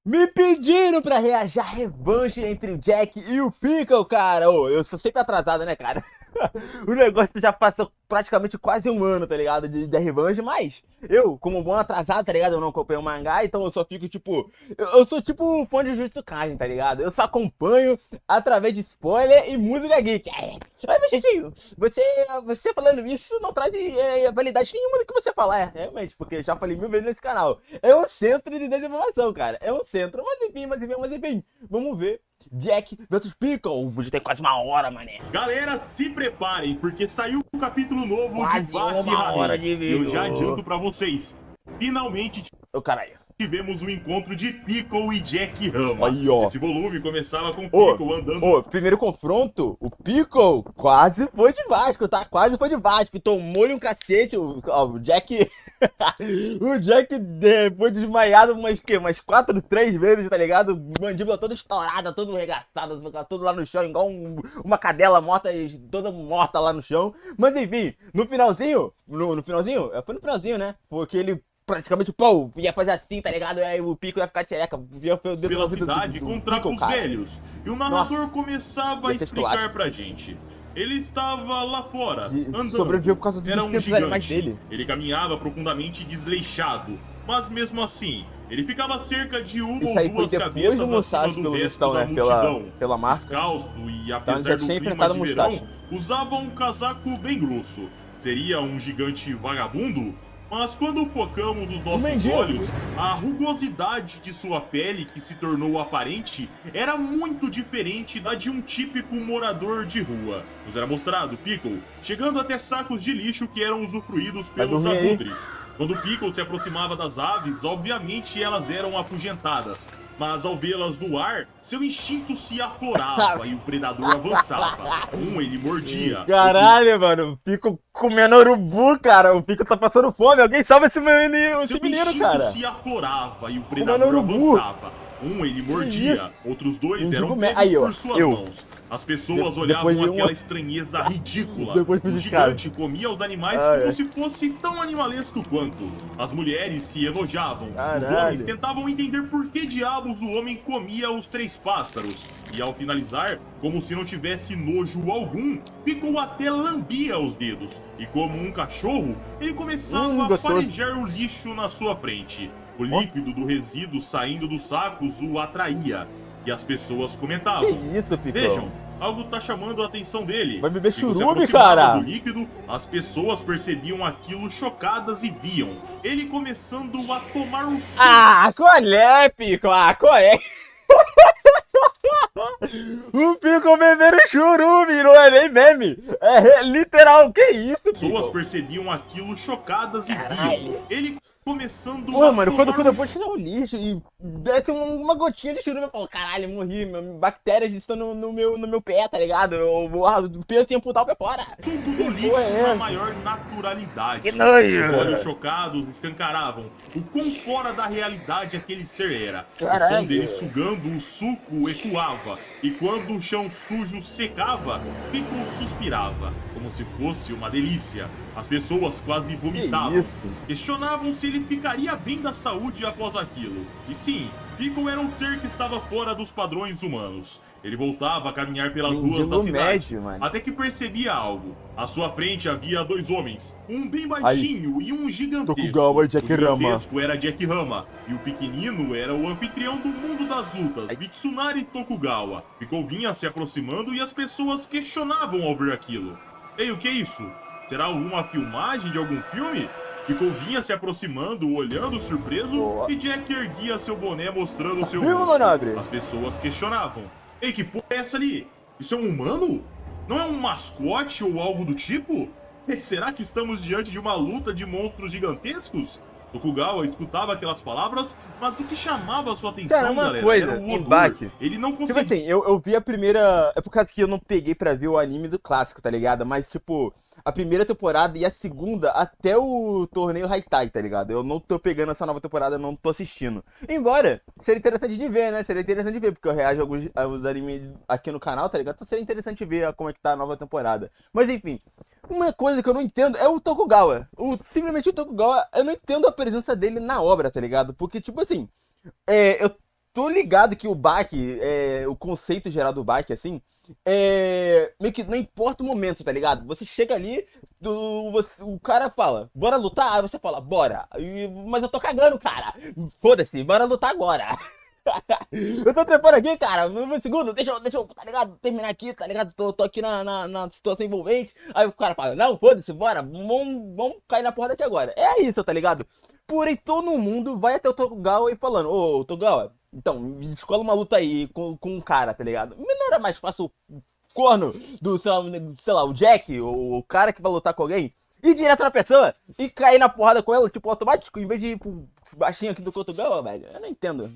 Me pediram pra reagir a revanche entre o Jack e o Pickle, cara. Ô, eu sou sempre atrasado, né, cara? O negócio já passou praticamente quase um ano, tá ligado? De revanche, mas eu, como bom atrasado, tá ligado? Eu não acompanho o mangá, então eu só fico tipo. Eu sou tipo um fã de Jujutsu Kaisen, tá ligado? Eu só acompanho através de spoiler e música geek. Mas, meu jeitinho, você falando isso não traz validade nenhuma do que você falar, realmente, porque eu já falei 1000 vezes nesse canal. É um centro de desinformação, cara. É um centro, mas enfim, vamos ver. Jack vs Pickle. O vídeo tem quase uma hora, mané. Galera, se preparem, porque saiu um capítulo novo Quase de Baki uma hora de vídeo. Eu já adianto pra vocês. Finalmente Ô, caralho. tivemos o encontro de Pickle e Jack Rama. Aí, ó. Esse volume começava com Pickle andando... Ô, primeiro confronto, o Pickle quase foi de Vasco, tá? Quase foi de Vasco. Tomou-lhe um cacete. O Jack... o Jack foi desmaiado umas 3 vezes, tá ligado? Mandíbula toda estourada, todo regaçada, todo lá no chão, igual uma cadela morta, toda morta lá no chão. Mas enfim, no finalzinho, foi no finalzinho, né? Porque ele praticamente, pô, ia fazer assim, tá ligado? E aí o Pico ia ficar tchereca, pela cidade com trapos velhos. E o narrador começava a explicar pra gente. Ele estava lá fora, andando. Sobreviveu por causa dos Era um animais gigante. dele. Ele caminhava profundamente desleixado. Mas mesmo assim, ele ficava cerca de uma Isso ou aí foi duas depois cabeças do acima Musashi, do pelo resto Mustão, da né? multidão. Pela marca. Descalço e Então, apesar do já tinha clima enfrentado de o verão, Musashi. usava um casaco bem grosso. Seria um gigante vagabundo? Mas quando focamos os nossos olhos, a rugosidade de sua pele que se tornou aparente era muito diferente da de um típico morador de rua. Nos era mostrado Pickle chegando até sacos de lixo que eram usufruídos pelos abutres. Quando Pickle se aproximava das aves, obviamente elas eram afugentadas. Mas ao vê-las no ar, seu instinto se aflorava e o predador avançava. Ele mordia. Caralho, mano, o Pico comendo urubu, cara. O Pico tá passando fome. Alguém salva esse menino, cara. Seu instinto se aflorava e o predador avançava. Ele mordia, outros dois eram pegos por suas mãos. As pessoas olhavam aquela estranheza ridícula. O gigante comia os animais como se fosse tão animalesco quanto. As mulheres se elogiavam. Os homens tentavam entender por que diabos o homem comia os 3 pássaros. E ao finalizar, como se não tivesse nojo algum, Pickle até lambia os dedos. E como um cachorro, ele começava a farejar o lixo na sua frente. O líquido do resíduo saindo dos sacos o atraía. E as pessoas comentavam. Que isso, Pickle? Vejam, algo tá chamando a atenção dele. Vai beber churume, cara! Do líquido, as pessoas percebiam aquilo chocadas e viam ele começando a tomar um suco. Ah, qual é, Pickle? Ah, qual é? O Pico bebendo churume, não é nem meme. É literal, que isso, Pico? As pessoas percebiam aquilo chocadas e viam ele começando Pô, a mano, tomar quando eu vou tirar o lixo e desce uma gotinha de churume, eu falo, caralho, morri, bactérias estão no meu pé, tá ligado? O peso tem que amputar o pé fora. Suco do lixo na maior naturalidade. Que nojo. Os olhos chocados escancaravam o quão fora da realidade aquele ser era. Caralho. O som dele sugando o suco ecoava, e quando o chão sujo secava, Pickle suspirava, como se fosse uma delícia. As pessoas quase vomitavam. Que isso? Questionavam se ele ficaria bem da saúde após aquilo. E sim, Pickle era um ser que estava fora dos padrões humanos. Ele voltava a caminhar pelas ruas da cidade, até que percebia algo. À sua frente havia 2 homens, um bem baixinho e um gigantesco. Tokugawa e Jack Rama. O gigantesco era Jack Rama, e o pequenino era o anfitrião do mundo das lutas, Mitsunari Tokugawa. Pickle vinha se aproximando e as pessoas questionavam ao ver aquilo. Ei, o que é isso? Será alguma filmagem de algum filme? Pickle vinha se aproximando, olhando surpreso, e Jack erguia seu boné mostrando seu rosto. As pessoas questionavam. Ei, que porra é essa ali? Isso é um humano? Não é um mascote ou algo do tipo? E será que estamos diante de uma luta de monstros gigantescos? Tokugawa escutava aquelas palavras, mas o que chamava a sua atenção, galera, era o odor. Ele não conseguia... Tipo assim, eu vi a primeira... É por causa que eu não peguei pra ver o anime do clássico, tá ligado? Mas, tipo, a primeira temporada e a segunda até o torneio Haitai, tá ligado? Eu não tô pegando essa nova temporada, eu não tô assistindo. Embora, seria interessante de ver, né? Seria interessante de ver, porque eu reajo a alguns animes aqui no canal, tá ligado? Então seria interessante ver como é que tá a nova temporada. Mas, enfim... Uma coisa que eu não entendo é o Tokugawa. Simplesmente o Tokugawa, eu não entendo a presença dele na obra, tá ligado? Porque, tipo assim, eu tô ligado que o Baki, o conceito geral do Baki, assim, meio que não importa o momento, tá ligado? Você chega ali, o cara fala, bora lutar? Aí você fala, bora. Mas eu tô cagando, cara. Foda-se, bora lutar agora. Eu tô trepando aqui, cara. Um segundo, deixa eu, tá ligado? Terminar aqui, tá ligado? Tô aqui na situação envolvente. Aí o cara fala, não, foda-se, bora. Vamos cair na porrada aqui agora. É isso, tá ligado? Porém, todo mundo vai até o Tokugawa e falando, ô, Tokugawa, então, escola uma luta aí com um cara, tá ligado? Não era mais fácil o corno do, sei lá, o Jack, o cara que vai lutar com alguém, ir direto na pessoa e cair na porrada com ela, tipo, automático, em vez de ir pro baixinho aqui do Tokugawa, velho? Eu não entendo.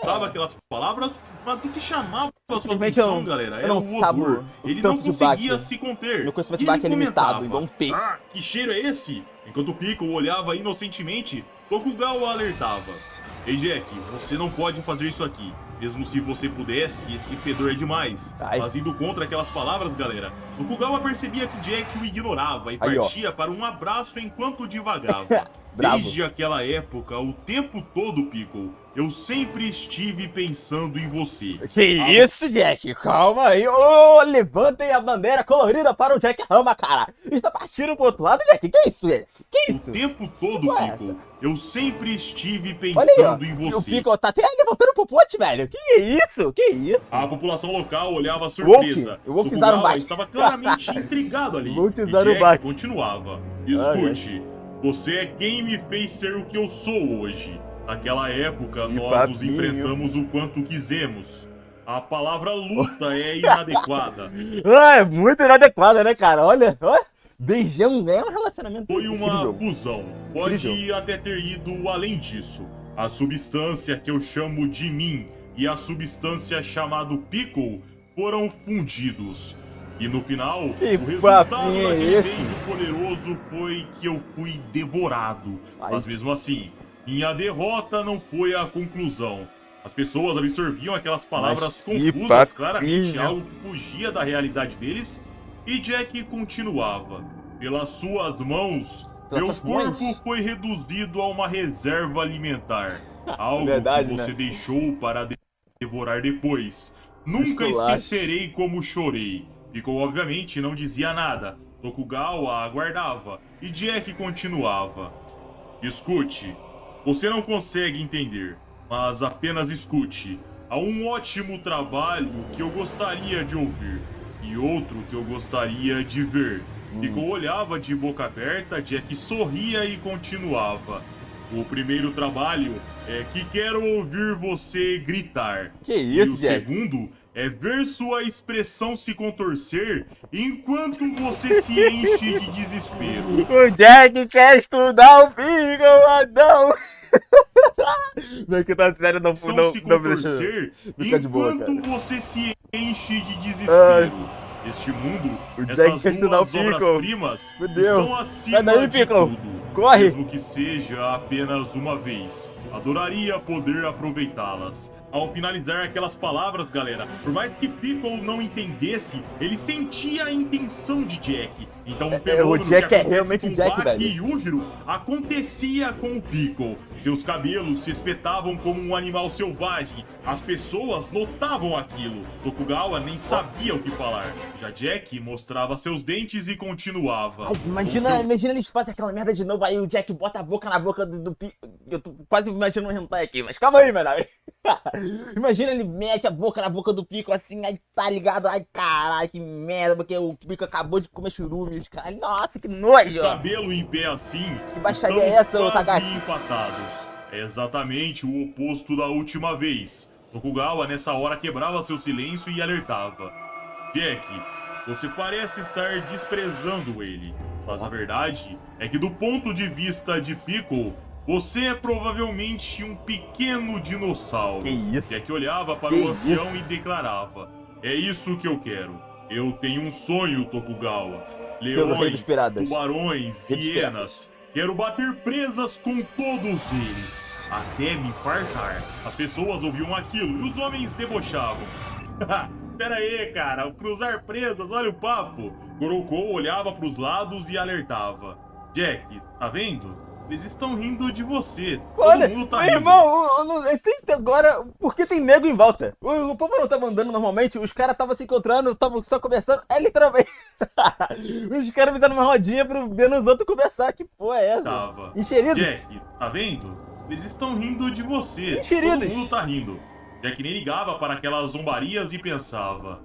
Usava aquelas palavras, mas o que chamava a sua Simplesmente atenção, galera, era não o sabo odor. o Ele tanto não de conseguia Baki. se conter. Meu conhecimento E de Baki é ele limitado, comentava, igual um peixe. ah, que cheiro é esse? Enquanto Piccolo olhava inocentemente, Tokugawa alertava. Ei, Jack, você não pode fazer isso aqui. Mesmo se você pudesse, esse fedor é demais. Ai. Mas indo contra aquelas palavras, galera, Tokugawa percebia que Jack o ignorava e Aí, partia para um abraço enquanto divagava. Bravo. Desde aquela época, o tempo todo, Piccolo, eu sempre estive pensando em você. Que isso, Jack? Calma aí. Ô, levantem a bandeira colorida para o Jack Rama, cara. Está partindo pro outro lado, Jack. Que isso, Jack? Que O isso? tempo todo, Ué, Piccolo, eu sempre estive Olha aí, ó. pensando em O você. Piccolo tá até levantando o popote, velho. Que isso? Que isso? A população local olhava surpresa. Eu vou quiser um Tokugawa bike. estava claramente intrigado ali. Vou E quiser um Jack bike. continuava. Escute, você é quem me fez ser o que eu sou hoje. Naquela época, Que nós nos papinho. enfrentamos o quanto quisemos. A palavra luta é inadequada. Ah, é muito inadequada, né, cara? Olha, ó. Beijão é um relacionamento Foi uma incrível. fusão. Pode Incrível. até ter ido além disso. A substância que eu chamo de mim e a substância chamado Piccolo foram fundidos. E no final, Que o resultado papinho é daquele esse? beijo poderoso foi que eu fui devorado. Ai. Mas mesmo assim, minha derrota não foi a conclusão. As pessoas absorviam aquelas palavras Mas que confusas, papinho. claramente algo que fugia da realidade deles, e Jack continuava. Pelas suas mãos, Pelas meu suas corpo mãos? foi reduzido a uma reserva alimentar. Algo Verdade, que você né? deixou para devorar depois. Nunca Esculacho. esquecerei como chorei. Piccolo obviamente não dizia nada. Tokugawa aguardava e Jack continuava. Escute, você não consegue entender, mas apenas escute. Há um ótimo trabalho que eu gostaria de ouvir e outro que eu gostaria de ver. Piccolo olhava de boca aberta, Jack sorria e continuava. O primeiro trabalho é que quero ouvir você gritar. Que E isso, o Jack? segundo é ver sua expressão se contorcer enquanto você se enche de desespero. O Jack quer estudar o Piccolo, Adão. Não é que tá sério, não, Se não me deixa. contorcer fica de boa, enquanto cara. você se enche de desespero. Este mundo, O Jack essas quer estudar o duas Piccolo. obras-primas Fudeu. estão acima Sai daí, de Piccolo. tudo. Corre. Mesmo que seja apenas uma vez. Adoraria poder aproveitá-las. Ao finalizar aquelas palavras, galera, por mais que Piccolo não entendesse, ele sentia a intenção de Jack. Então o fenômeno o Jack que é acontece realmente com Jack, Baki velho. e Yujiro acontecia com o Piccolo. Seus cabelos se espetavam como um animal selvagem. As pessoas notavam aquilo. Tokugawa nem sabia o que falar. Já Jack mostrava seus dentes e continuava. Ai, imagina, O seu- imagina eles fazem aquela merda de novo, aí o Jack bota a boca na boca do Piccolo. Eu tô quase imaginando um hentai aqui, mas calma aí, velho. Imagina ele mete a boca na boca do Piccolo assim, aí tá ligado? Ai, caralho, que merda, porque o Piccolo acabou de comer churume, os caralho. Nossa, que nojo! Cabelo em pé assim, Que baixaria é estamos essa, ô quase Takashi? empatados. É exatamente o oposto da última vez. Tokugawa nessa hora quebrava seu silêncio e alertava. Jack, você parece estar desprezando ele, mas a verdade é que do ponto de vista de Piccolo, você é provavelmente um pequeno dinossauro. Que isso? Jack olhava para Que o ancião e declarava. É isso que eu quero. Eu tenho um sonho, Tokugawa. Selo Rei dos Leões, Piratas. tubarões, Rei dos hienas. Quero bater presas com todos eles, até me fartar. As pessoas ouviam aquilo e os homens debochavam. Pera aí, cara, cruzar presas, olha o papo. Goroko olhava para os lados e alertava. Jack, tá vendo? Eles estão rindo de você. Olha, Todo mundo tá meu rindo. irmão, agora, porque tem nego em volta. O povo não tava andando normalmente, os caras estavam se encontrando, estavam só conversando, é literalmente. Os caras me dando uma rodinha vendo os outros conversar, que porra é essa? Tava. Enxerido. Jack, tá vendo? Eles estão rindo de você. Enxeridos. Todo mundo tá rindo. Jack nem ligava para aquelas zombarias e pensava: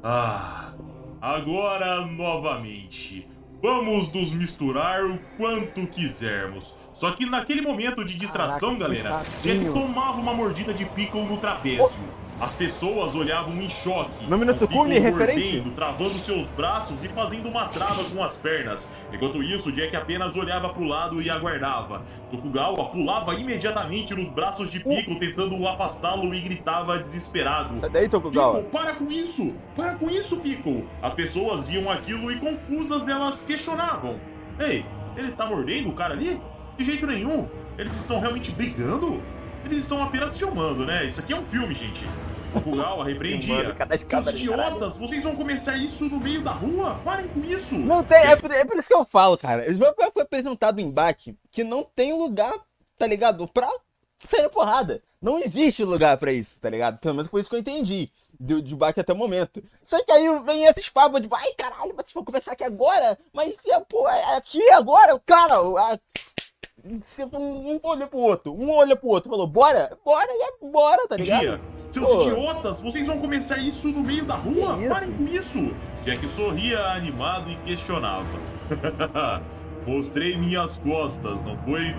ah, agora novamente. Vamos nos misturar o quanto quisermos. Só que naquele momento de distração, Caraca, galera, Jack tomava uma mordida de Pickle no trapézio. As pessoas olhavam em choque. Nome no com Sukune, Pickle referência? mordendo, travando seus braços e fazendo uma trava com as pernas. Enquanto isso, Jack apenas olhava pro lado e aguardava. Tokugawa pulava imediatamente nos braços de Pickle, tentando afastá-lo, e gritava desesperado: Sai daí, Tokugawa. Pickle, para com isso! Para com isso, Pickle! As pessoas viam aquilo e confusas delas questionavam: ei, ele tá mordendo o cara ali? De jeito nenhum! Eles estão realmente brigando? Eles estão apenas filmando, né? Isso aqui é um filme, gente. Tokugawa repreendia: seus idiotas, vocês vão começar isso no meio da rua? Parem com isso! Não tem, é por isso que eu falo, cara. Foi apresentado em Baki que não tem lugar, tá ligado? Pra sair na porrada. Não existe lugar pra isso, tá ligado? Pelo menos foi isso que eu entendi de Baki até o momento. Só que aí vem esses papos de, ai caralho, mas vamos conversar aqui agora? Mas, pô, aqui agora, cara, um olha pro outro, falou, bora, tá ligado? Seus idiotas, vocês vão começar isso no meio da rua? Parem com isso! Jack sorria animado e questionava: mostrei minhas costas, não foi?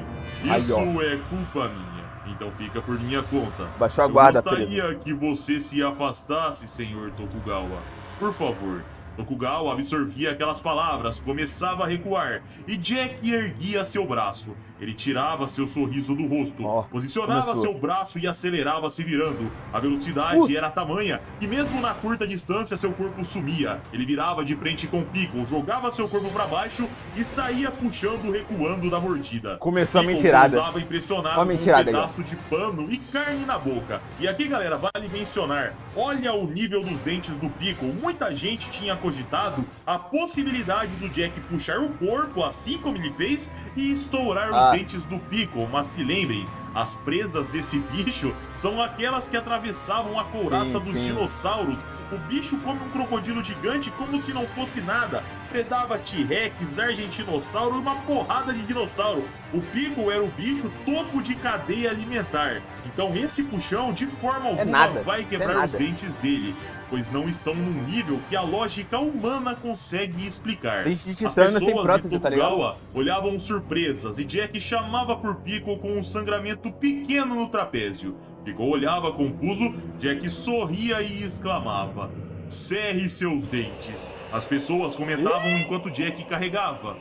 Isso é culpa minha. Então fica por minha conta. Baixou a guarda, eu gostaria que você se afastasse, senhor Tokugawa. Por favor. Tokugawa absorvia aquelas palavras, começava a recuar, e Jack erguia seu braço. Ele tirava seu sorriso do rosto, posicionava seu braço e acelerava se virando. A velocidade era tamanha, e mesmo na curta distância seu corpo sumia. Ele virava de frente com Pickle, jogava seu corpo para baixo e saía puxando, recuando da mordida. Começou Pickle a mentirada. pousava impressionado com um pedaço de pano e carne na boca. E aqui, galera, vale mencionar, olha o nível dos dentes do Pickle. Muita gente tinha cogitado a possibilidade do Jack puxar o corpo, assim como ele fez, e estourar os dentes do Pickle, mas se lembrem, as presas desse bicho são aquelas que atravessavam a couraça dos dinossauros. O bicho come um crocodilo gigante como se não fosse nada. Predava T-Rex, Argentinossauro e uma porrada de dinossauro. O Pickle era o bicho topo de cadeia alimentar. Então esse puxão de forma alguma vai quebrar os dentes dele, pois não estão num nível que a lógica humana consegue explicar. As pessoas de Tokugawa olhavam surpresas e Jack chamava por Pickle com um sangramento pequeno no trapézio. Pickle olhava confuso, Jack sorria e exclamava: cerre seus dentes. As pessoas comentavam enquanto Jack carregava: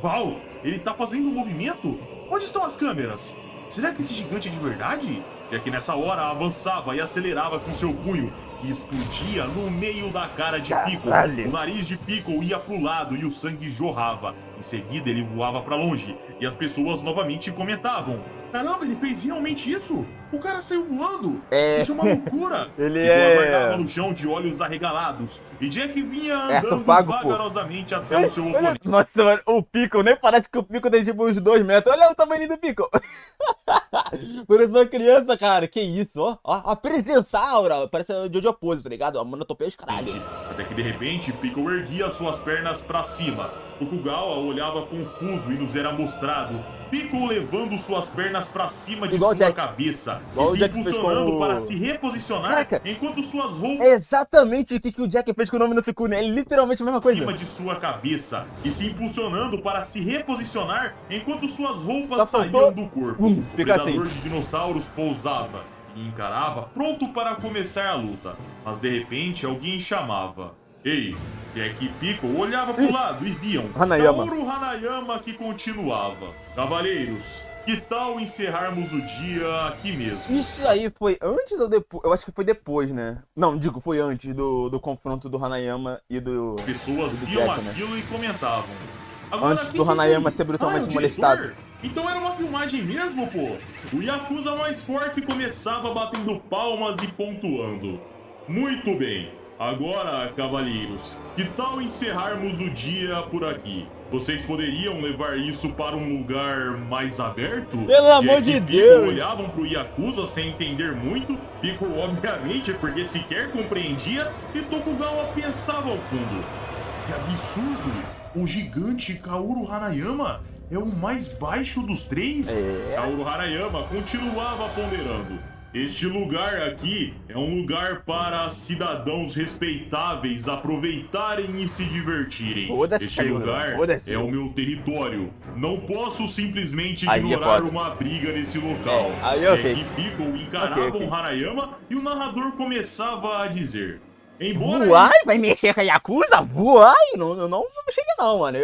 uau, ele tá fazendo um movimento? Onde estão as câmeras? Será que esse gigante é de verdade? Jack nessa hora avançava e acelerava com seu punho, que explodia no meio da cara de Pickle. O nariz de Pickle ia pro lado e o sangue jorrava. Em seguida ele voava pra longe e as pessoas novamente comentavam: caramba, ele fez realmente isso? O cara saiu voando! Isso é uma loucura! Ele aguardava no chão de olhos arregalados e Jack vinha andando vagarosamente até o seu oponente. Nossa, mano, o Pickle, nem parece que o Pickle tem tipo uns 2 metros. Olha o tamanho do Pickle! Parece uma criança, cara. Que isso, ó. A presençaura. Parece o Jojo Pose, tá ligado? A monotopeia de caralho. Até que de repente, Pickle erguia suas pernas pra cima. Tokugawa olhava confuso e nos era mostrado Pickle levando suas pernas pra cima de sua cabeça e se impulsionando para se reposicionar enquanto suas roupas... É exatamente o que o Jack fez com o nome no Sukune, é literalmente a mesma coisa. Cima de sua cabeça e se impulsionando para se reposicionar enquanto suas roupas saíam do corpo. O predador de dinossauros pousava e encarava, pronto para começar a luta. Mas de repente alguém chamava: ei! Jack e Pickle olhavam pro lado e viam Kaoru Hanayama, que continuava: cavaleiros, que tal encerrarmos o dia aqui mesmo? Isso aí foi antes ou depois? Eu acho que foi depois, né? Não, digo, foi antes do confronto do Hanayama e do... As pessoas viam aquilo e comentavam: agora, antes do Hanayama ser brutalmente molestado. Então era uma filmagem mesmo, pô? O Yakuza mais forte começava batendo palmas e pontuando: muito bem. Agora, cavalheiros, que tal encerrarmos o dia por aqui? Vocês poderiam levar isso para um lugar mais aberto? Pelo amor de Jack e Deus! Pico olhavam pro Yakuza sem entender muito, Pico obviamente porque sequer compreendia, e Tokugawa pensava ao fundo. Que absurdo! O gigante Kaoru Hanayama é o mais baixo dos três? Kaoru Hanayama continuava ponderando. Este lugar aqui é um lugar para cidadãos respeitáveis aproveitarem e se divertirem. Este lugar é o meu território. Não posso simplesmente ignorar uma briga nesse local. Jack e Pico encaravam Hanayama e o narrador começava a dizer: embora Voai? Vai mexer com a Yakuza? Voai? Não cheguei não, mano.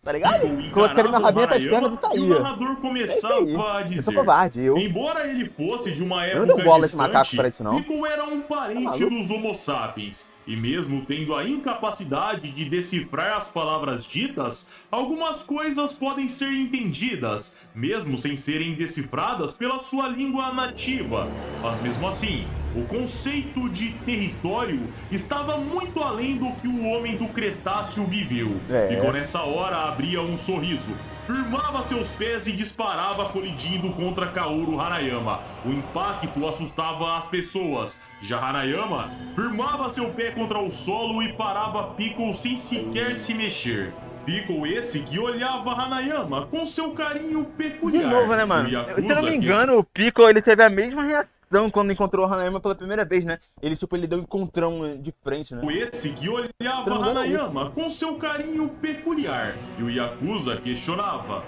Tá ligado? Colocaram na rabinha das pernas e saía. E o narrador começava a dizer: eu sou covarde, embora ele fosse de uma eu não época dou bola esse distante, macaco pra isso, não. Pico era um parente dos Homo sapiens. E mesmo tendo a incapacidade de decifrar as palavras ditas, algumas coisas podem ser entendidas, mesmo sem serem decifradas pela sua língua nativa. Mas mesmo assim, o conceito de território estava muito além do que o homem do Cretáceo viveu. Pico nessa hora abria um sorriso, firmava seus pés e disparava colidindo contra Kaoru Hanayama. O impacto assustava as pessoas. Já Hanayama firmava seu pé contra o solo e parava Pico sem sequer se mexer. Pico esse que olhava Hanayama com seu carinho peculiar. De novo, né, mano? Se eu não me engano, o Pico ele teve a mesma reação quando encontrou o Hanayama pela primeira vez, né? Ele deu um encontrão de frente, né? Esse que olhava Hanayama com seu carinho peculiar. E o Yakuza questionava: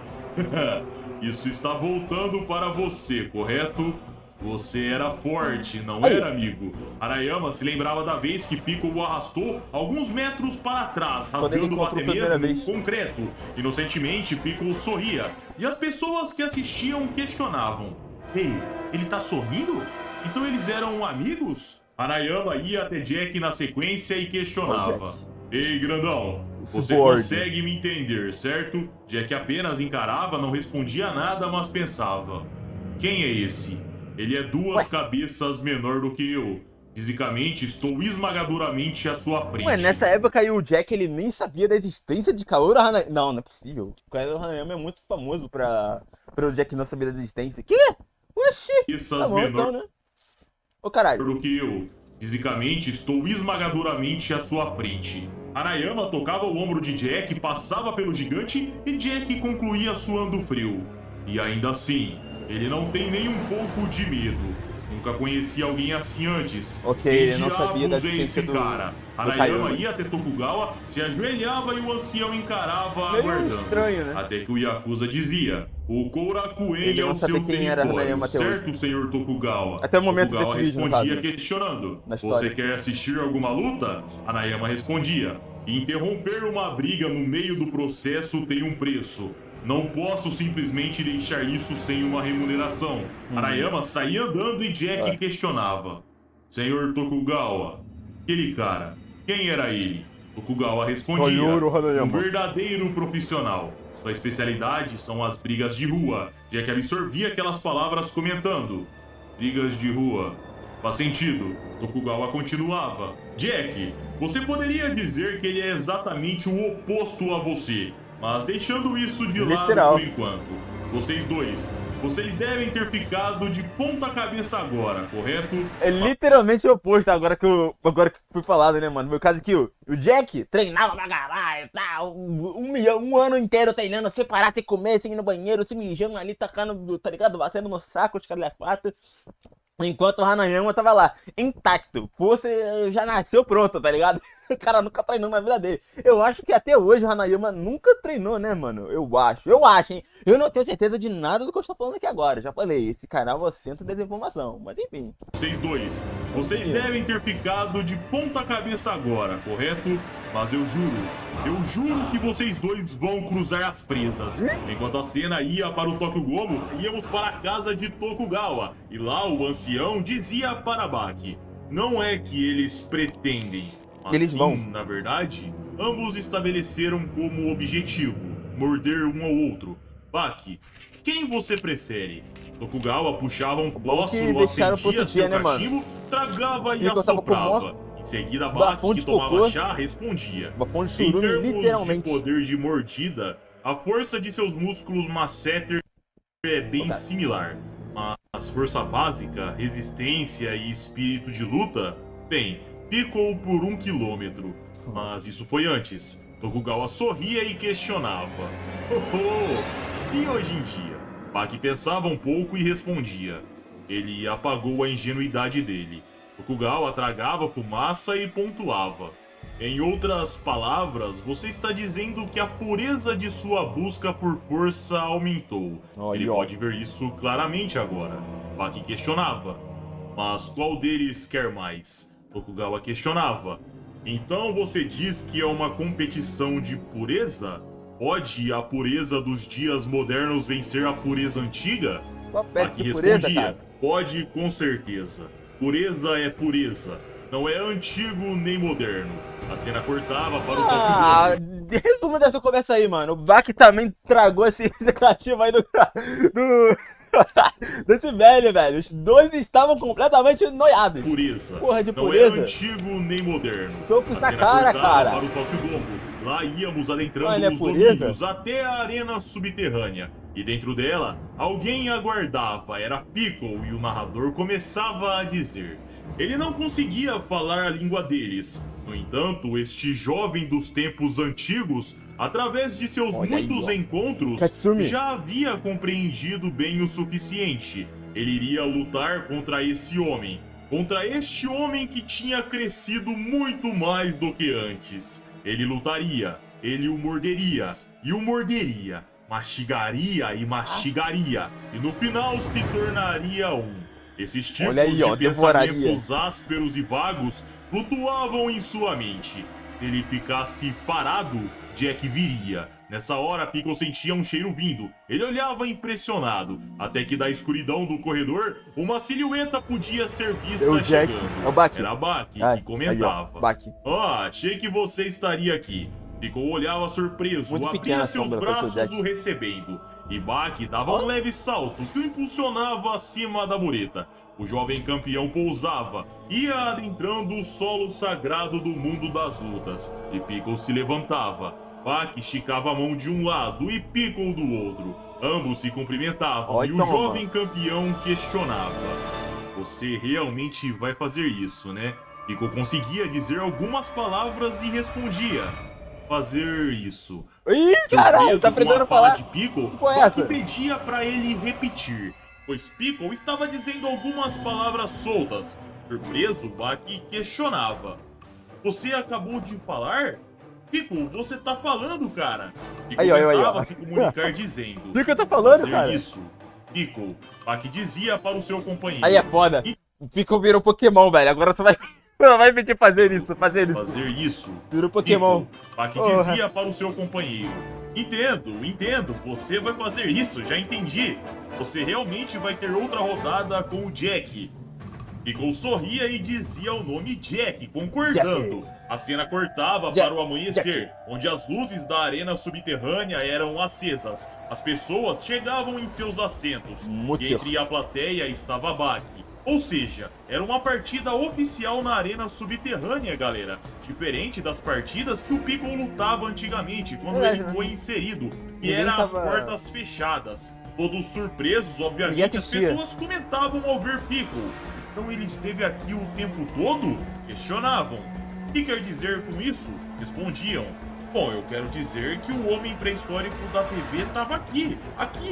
isso está voltando para você, correto? Você era forte, não era, amigo? Hanayama se lembrava da vez que Pico o arrastou alguns metros para trás, rasgando até mesmo o concreto. Inocentemente, Pico sorria, e as pessoas que assistiam questionavam: ei, ele tá sorrindo? Então eles eram amigos? Hanayama ia até Jack na sequência e questionava: ei, grandão, você consegue me entender, certo? Jack apenas encarava, não respondia nada, mas pensava: quem é esse? Ele é duas cabeças menor do que eu. Fisicamente, estou esmagadoramente à sua frente. Ué, nessa época aí o Jack ele nem sabia da existência de Kaoru Hanayama. Não é possível. O Kaoru Hanayama é muito famoso pra o Jack não saber da existência. Que? Oxi! Tá bom, então, né? Ô, caralho. Do que eu. Fisicamente, estou esmagadoramente à sua frente. Hanayama tocava o ombro de Jack, passava pelo gigante e Jack concluía suando frio. E ainda assim, ele não tem nem um pouco de medo. Nunca conheci alguém assim antes. Ele não sabia da existência do cara. Hanayama ia até Tokugawa, se ajoelhava e o ancião encarava aguardando. Estranho, né? Até que o Yakuza dizia: o Korakuen é o seu território, certo, senhor Tokugawa? Até o momento Tokugawa desse vídeo, respondia questionando: você quer assistir alguma luta? Hanayama respondia: interromper uma briga no meio do processo tem um preço. Não posso simplesmente deixar isso sem uma remuneração. Hanayama saía andando e Jack questionava: senhor Tokugawa, aquele cara, quem era ele? Tokugawa respondia: um verdadeiro profissional. Sua especialidade são as brigas de rua. Jack absorvia aquelas palavras comentando: brigas de rua. Faz sentido. Tokugawa continuava: Jack, você poderia dizer que ele é exatamente o oposto a você. Mas deixando isso de lado por enquanto, vocês devem ter ficado de ponta cabeça agora, correto? É literalmente o oposto agora que foi falado, né, mano? No caso aqui, o Jack treinava pra caralho, tá? Um ano inteiro treinando, sem parar, sem comer, sem ir no banheiro, se mijando ali, tacando, tá ligado? Batendo no saco, os caras 4. Enquanto o Hanayama tava lá, intacto. Você já nasceu pronto, tá ligado? O cara nunca treinou na vida dele. Eu acho que até hoje o Hanayama nunca treinou, né, mano? Eu acho, hein? Eu não tenho certeza de nada do que eu estou falando aqui agora. Já falei, esse canal é o centro da desinformação. Mas enfim. Vocês devem ter ficado de ponta cabeça agora, correto? Mas eu juro que vocês dois vão cruzar as presas. Enquanto a cena ia para o Tokyo Gomo, íamos para a casa de Tokugawa. E lá o ancião dizia para Baki: não é que eles pretendem, mas eles vão. Na verdade, ambos estabeleceram como objetivo morder um ao outro. Baki, quem você prefere? Tokugawa puxava um fósforo, acendia seu cachimbo, tragava e assoprava. Em Em seguida, Bafão Baki, de que tomava cocô. chá, respondia. Bafão de Em churume, termos literalmente. de poder de mordida, a força de seus músculos masseter é bem similar. Mas força básica, resistência e espírito de luta, bem, Piccolo por 1 quilômetro. Mas isso foi antes. Tokugawa sorria e questionava. E hoje em dia? Baki pensava um pouco e respondia. Ele apagou a ingenuidade dele. Tokugawa tragava fumaça e pontuava. Em outras palavras, você está dizendo que a pureza de sua busca por força aumentou. Ele pode ver isso claramente agora. Baki questionava. Mas qual deles quer mais? Tokugawa questionava. Então você diz que é uma competição de pureza? Pode a pureza dos dias modernos vencer a pureza antiga? Baki respondia. Pode, com certeza. Pureza é pureza. Não é antigo nem moderno. A cena cortava para o top 12. Resumo dessa conversa aí, mano. O Baki também tragou esse cativo aí desse velho. Os dois estavam completamente noiados. Pureza. Porra de Não pureza. é antigo nem moderno. Socos na cara, cara. Para o Tóquio Domo. Lá íamos adentrando Olha, os pureza. domínios até a arena subterrânea. E dentro dela, alguém aguardava. Era Piccolo e o narrador começava a dizer. Ele não conseguia falar a língua deles. No entanto, este jovem dos tempos antigos, através de seus muitos encontros, Katsumi já havia compreendido bem o suficiente. Ele iria lutar contra esse homem. Contra este homem que tinha crescido muito mais do que antes. Ele lutaria, ele o morderia, e o morderia, mastigaria e mastigaria, e no final se tornaria um. Esses tipos de pensamentos ásperos e vagos flutuavam em sua mente. Se ele ficasse parado, Jack viria. Nessa hora, Piccolo sentia um cheiro vindo. Ele olhava impressionado, até que da escuridão do corredor, uma silhueta podia ser vista chegando. Era Baki que comentava. Achei que você estaria aqui. Piccolo olhava surpreso, abria seus braços o recebendo. E Baki dava um leve salto que o impulsionava acima da mureta. O jovem campeão pousava, ia adentrando o solo sagrado do mundo das lutas. E Piccolo se levantava. Baki esticava a mão de um lado e Piccolo do outro. Ambos se cumprimentavam e o jovem campeão questionava. Você realmente vai fazer isso, né? Piccolo conseguia dizer algumas palavras e respondia. Fazer isso. Ih, caralho, tá aprendendo a falar de Piccolo, Baki pedia pra ele repetir, pois Piccolo estava dizendo algumas palavras soltas. Surpreso, Baki questionava. Você acabou de falar? Piccolo, você tá falando, cara? Piccolo tentava se comunicar dizendo. Piccolo tá falando, cara? Isso. Piccolo, Baki dizia para o seu companheiro. Aí é foda. O Piccolo virou Pokémon, velho. Agora você vai... Não vai pedir fazer isso. Fazer isso. Vira Pokémon. Baki dizia para o seu companheiro. Entendo. Você vai fazer isso, já entendi. Você realmente vai ter outra rodada com o Jack. Piccolo sorria e dizia o nome Jack, concordando. Jack. A cena cortava para o amanhecer, onde as luzes da arena subterrânea eram acesas. As pessoas chegavam em seus assentos. E entre a plateia estava Baki. Ou seja, era uma partida oficial na arena subterrânea, galera. Diferente das partidas que o Piccolo lutava antigamente, quando ele foi inserido. E era as portas fechadas. Todos surpresos, obviamente, as pessoas comentavam ao ver Piccolo. Então ele esteve aqui o tempo todo? Questionavam. O que quer dizer com isso? Respondiam. Bom, eu quero dizer que o homem pré-histórico da TV estava aqui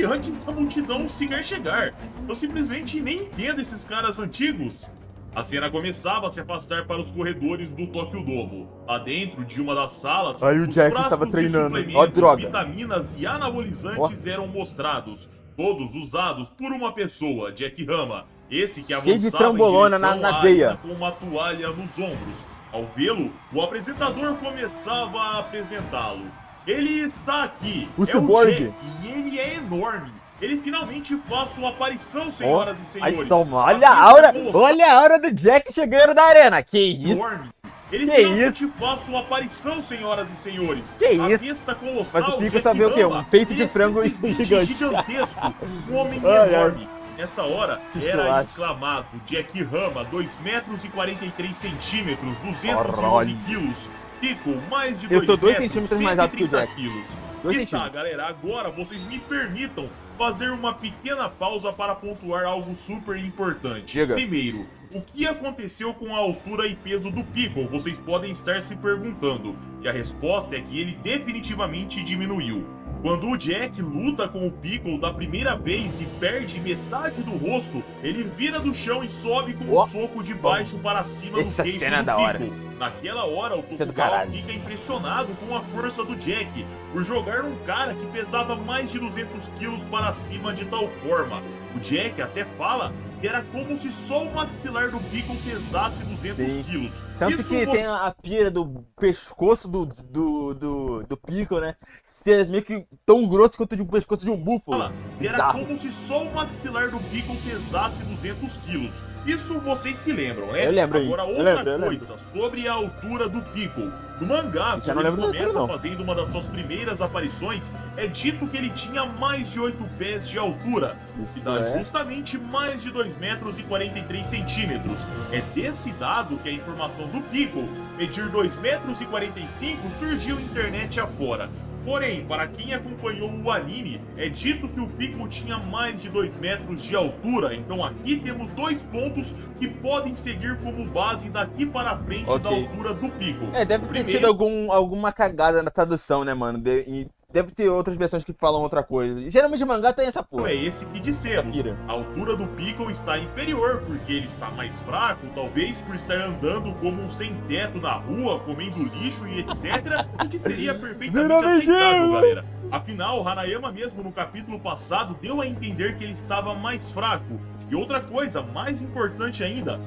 antes da multidão sequer chegar. Eu simplesmente nem entendo esses caras antigos. A cena começava a se afastar para os corredores do Tóquio Domo. Lá dentro de uma das salas, aí o Jack estava treinando. Ó, droga. Vitaminas e anabolizantes eram mostrados, todos usados por uma pessoa, Jack Hama. Esse que avançava de trambolona na veia, com uma toalha nos ombros. Ao vê-lo, o apresentador começava a apresentá-lo. Ele está aqui, o Cyborg, e ele é enorme. Ele finalmente faz sua aparição, senhoras e senhores. Aí, toma, olha a hora do Jack chegando na arena. Que isso? Enorme. Ele finalmente faz sua aparição, senhoras e senhores. Que a isso? besta colossal, mas o Pico só vê o quê? Um peito de frango gigante. Gigantesco. Um homem enorme. Nessa hora, Que era esculacho. exclamado Jack Rama, 2 metros e 43 centímetros, 211 Caralho. quilos. Pickle, mais de Eu 2 tô 2 metros, centímetros mais alto que o 130 Jack. quilos. 2 E tá, centímetros. galera, agora vocês me permitam fazer uma pequena pausa para pontuar algo super importante. Diga. Primeiro, o que aconteceu com a altura e peso do Pickle? Vocês podem estar se perguntando. E a resposta é que ele definitivamente diminuiu. Quando o Jack luta com o Pickle da primeira vez e perde metade do rosto, ele vira do chão e sobe com um soco de baixo para cima do Essa queixo cena é do da hora. Pickle. Naquela hora, o Isso é do Tokugawa caralho. fica impressionado com a força do Jack por jogar um cara que pesava mais de 200 quilos para cima de tal forma. O Jack até fala que era como se só o maxilar do Pickle pesasse 200 Sim. quilos. Tanto Isso que tem a pira do pescoço do Pickle, né? Ser meio que tão grosso quanto o pescoço de um búfalo. fala que era Bizarro. como se só o maxilar do Pickle pesasse 200 quilos. Isso vocês se lembram, né? Eu lembro aí. Agora, Eu outra lembro, eu lembro. coisa sobre a altura do Pickle. No mangá, Isso eu quando não ele lembro disso, começa não. fazendo uma das suas primeiras aparições, é dito que ele tinha mais de 8 pés de altura. Isso Que dá é. justamente mais de 2 metros e 43 centímetros. É desse dado que a informação do Pickle medir 2 metros e 45 surgiu internet afora. Porém, para quem acompanhou o anime, é dito que o Pickle tinha mais de 2 metros de altura. Então aqui temos 2 pontos que podem seguir como base daqui para frente da Ok. altura do Pickle. É, deve ter Primeiro- sido alguma cagada na tradução, né, mano? E deve ter outras versões que falam outra coisa. Geralmente mangá tem essa porra. É esse que dissemos. Pira. A altura do Pickle está inferior, porque ele está mais fraco, talvez por estar andando como um sem-teto na rua, comendo lixo e etc. O que seria perfeitamente Virou aceitável, legenda. galera. Afinal, Hanayama mesmo no capítulo passado deu a entender que ele estava mais fraco. E outra coisa, mais importante ainda,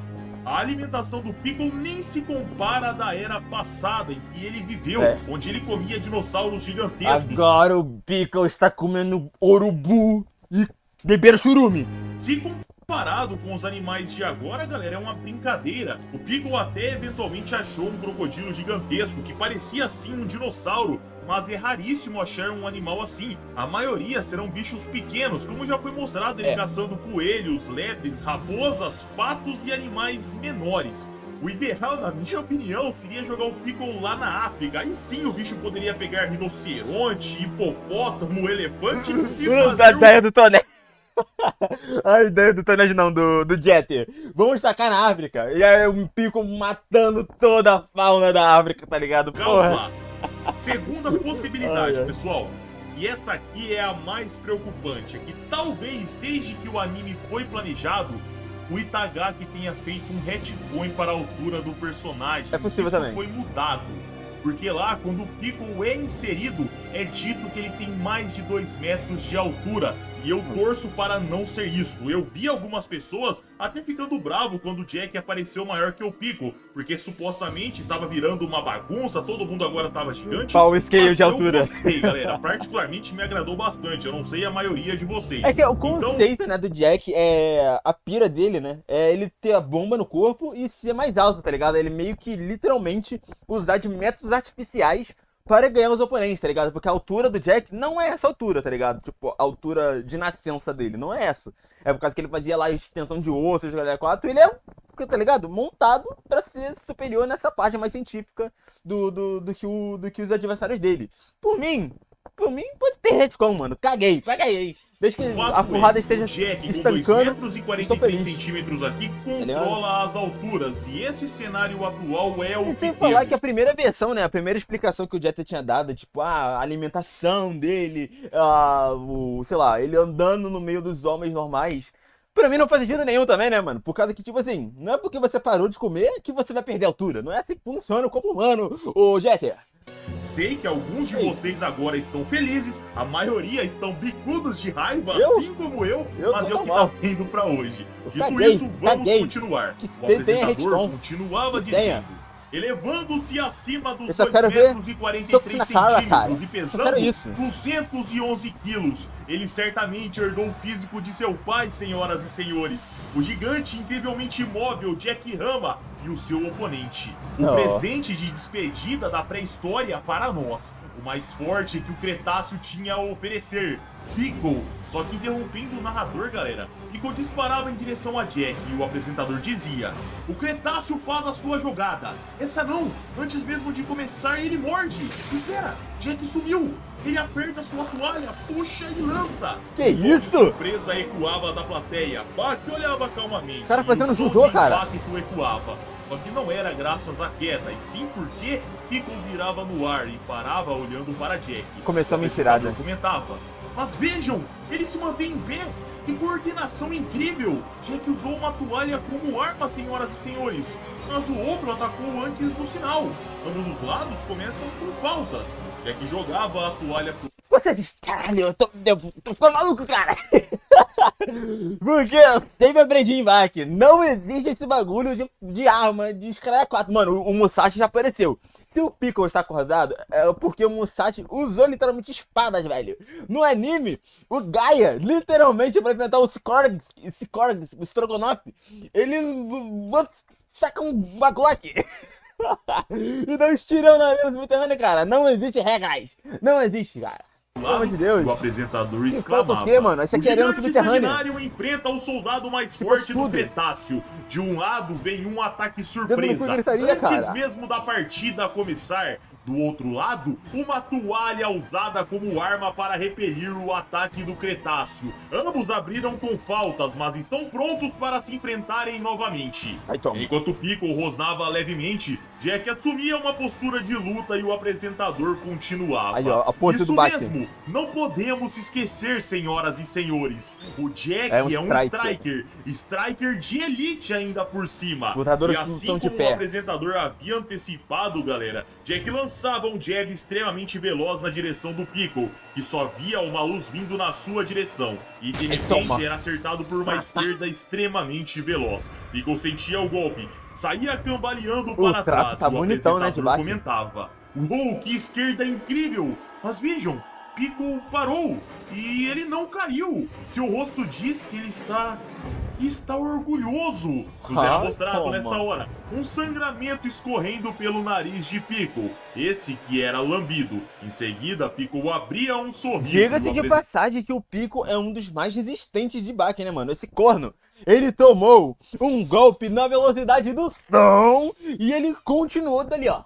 a alimentação do Pickle nem se compara à da era passada em que ele viveu, É. onde ele comia dinossauros gigantescos. Agora o Pickle está comendo urubu e bebendo churume. Se comparado com os animais de agora, galera, é uma brincadeira. O Pickle até eventualmente achou um crocodilo gigantesco que parecia sim um dinossauro, mas é raríssimo achar um animal assim. A maioria serão bichos pequenos, como já foi mostrado ele caçando coelhos, lebres, raposas, patos e animais menores. O ideal, na minha opinião, seria jogar o Pickle lá na África. Aí sim o bicho poderia pegar rinoceronte, hipopótamo, elefante e A fazer um ideia do Tonete. A ideia do Tonete não, do Jeter. Vamos tacar na África. E aí um Pickle matando toda a fauna da África, tá ligado? caos Porra. lá. Segunda possibilidade, Ai, ai. pessoal. E essa aqui é a mais preocupante, é que talvez desde que o anime foi planejado, o Itagaki tenha feito um retcon para a altura do personagem. É possível Isso também. foi mudado. Porque lá, quando o Pickle é inserido, é dito que ele tem mais de 2 metros de altura. E eu torço para não ser isso. Eu vi algumas pessoas até ficando bravo quando o Jack apareceu maior que o Pickle, porque supostamente estava virando uma bagunça, todo mundo agora estava gigante. Power scale Mas de altura. Eu gostei, galera. Particularmente me agradou bastante. Eu não sei a maioria de vocês. É que o Então, conceito, né, do Jack é a pira dele, né? É ele ter a bomba no corpo e ser mais alto, tá ligado? Ele meio que literalmente usar de métodos artificiais para ganhar os oponentes, tá ligado? Porque a altura do Jack não é essa altura, tá ligado? Tipo, a altura de nascença dele, não é essa. É por causa que ele fazia lá extensão de ossos, galera 4, ele é, tá ligado? Montado pra ser superior nessa parte mais científica do que os adversários dele. Por mim pode ter retcon, mano. Caguei. Desde que o a fato porrada é, esteja o Jack com 2 estancando, metros e estou 43 feliz. centímetros aqui ligado? controla as alturas. E esse cenário atual é o E que sem falar temos. que a primeira versão, né? A primeira explicação que o Jeter tinha dado, tipo, a alimentação dele, sei lá, ele andando no meio dos homens normais. Pra mim não faz sentido nenhum também, né, mano? Por causa que, tipo assim, não é porque você parou de comer que você vai perder altura. Não é assim que funciona como humano, ô Jeter. Sei que alguns de Ei. vocês agora estão felizes, a maioria estão bicudos de raiva, Eu? assim como eu, Eu mas tô é o que mal. tá tendo pra hoje. Eu Dito caguei, isso, vamos caguei. continuar. Que O tenha apresentador retcon. continuava Que tenha. dizendo, elevando-se acima dos Eu só 2 quero ver metros e soco 43 na cara, cara. centímetros e Eu só quero pesando isso. 211 quilos. Ele certamente herdou o físico de seu pai, senhoras e senhores. O gigante incrivelmente imóvel Jack Rama e o seu oponente. O Oh. presente de despedida da pré-história para nós. o mais forte que o Cretáceo tinha a oferecer. Pickle, só que interrompendo o narrador, galera, Pickle disparava em direção a Jack e o apresentador dizia: o Cretáceo faz a sua jogada. Essa não, antes mesmo de começar ele morde. Espera, Jack sumiu. Ele aperta sua toalha, puxa e lança. Que Som isso? de surpresa ecoava da plateia. Buck olhava calmamente. O cara fazendo e o som judô, de cara. impacto ecoava. Só que não era graças à queda, e sim porque Pickle virava no ar e parava olhando para Jack. Começou a mentirada. Comentava: mas vejam, ele se mantém em pé. Que coordenação incrível! Jack usou uma toalha como arma, senhoras e senhores, mas o outro atacou antes do sinal. Ambos os lados começam com faltas. Jack jogava a toalha pro... Você diz, caralho, eu tô ficando maluco, cara. Porque eu sempre aprendi em Bach, não existe esse bagulho de arma, de escreve 4. Mano, o Musashi já apareceu. Se o Piccolo está acordado, é porque o Musashi usou literalmente espadas, velho. No anime, o Gaia, literalmente, pra enfrentar o Skorg, o Strogonoff, ele saca um Glock. E dá um estirão na arena subterrânea, cara. Não existe regras. Não existe, cara. Pelo amor de Deus. O apresentador Que exclamava: falta o quê, mano? Esse aqui é arena gigante subterrânea. seminário enfrenta o soldado mais Tipo, forte do tudo. Cretáceo. De um lado vem um ataque Dedo surpresa. no cu e gritaria, Antes cara. mesmo da partida começar. Do outro lado, uma toalha usada como arma para repelir o ataque do Cretáceo. Ambos abriram com faltas, mas estão prontos para se enfrentarem novamente. Aí, toma. Enquanto Pickle rosnava levemente, Jack assumia uma postura de luta e o apresentador continuava. Aí, ó, a ponte Isso do Bach. mesmo, não podemos esquecer, senhoras e senhores. O Jack É um é um striker. striker de elite ainda por cima. Lutadores E que assim estão de como pé. o apresentador havia antecipado, galera, Jack lançava um jab extremamente veloz na direção do Pickle, que só via uma luz vindo na sua direção. E de repente toma. era acertado por uma esquerda extremamente veloz. Pickle sentia o golpe, saía cambaleando para traço trás. tá O bonitão, né, de apresentador Bach? comentava: uou, que esquerda incrível! Mas vejam, Pickle parou e ele não caiu. Seu rosto diz que ele está orgulhoso. Nos era mostrado toma. nessa hora um sangramento escorrendo pelo nariz de Pickle, esse que era lambido. Em seguida, Pickle abria um sorriso. Diga-se de passagem que o Pico é um dos mais resistentes de Bach, né, mano? Esse corno, ele tomou um golpe na velocidade do som e ele continuou dali, ó,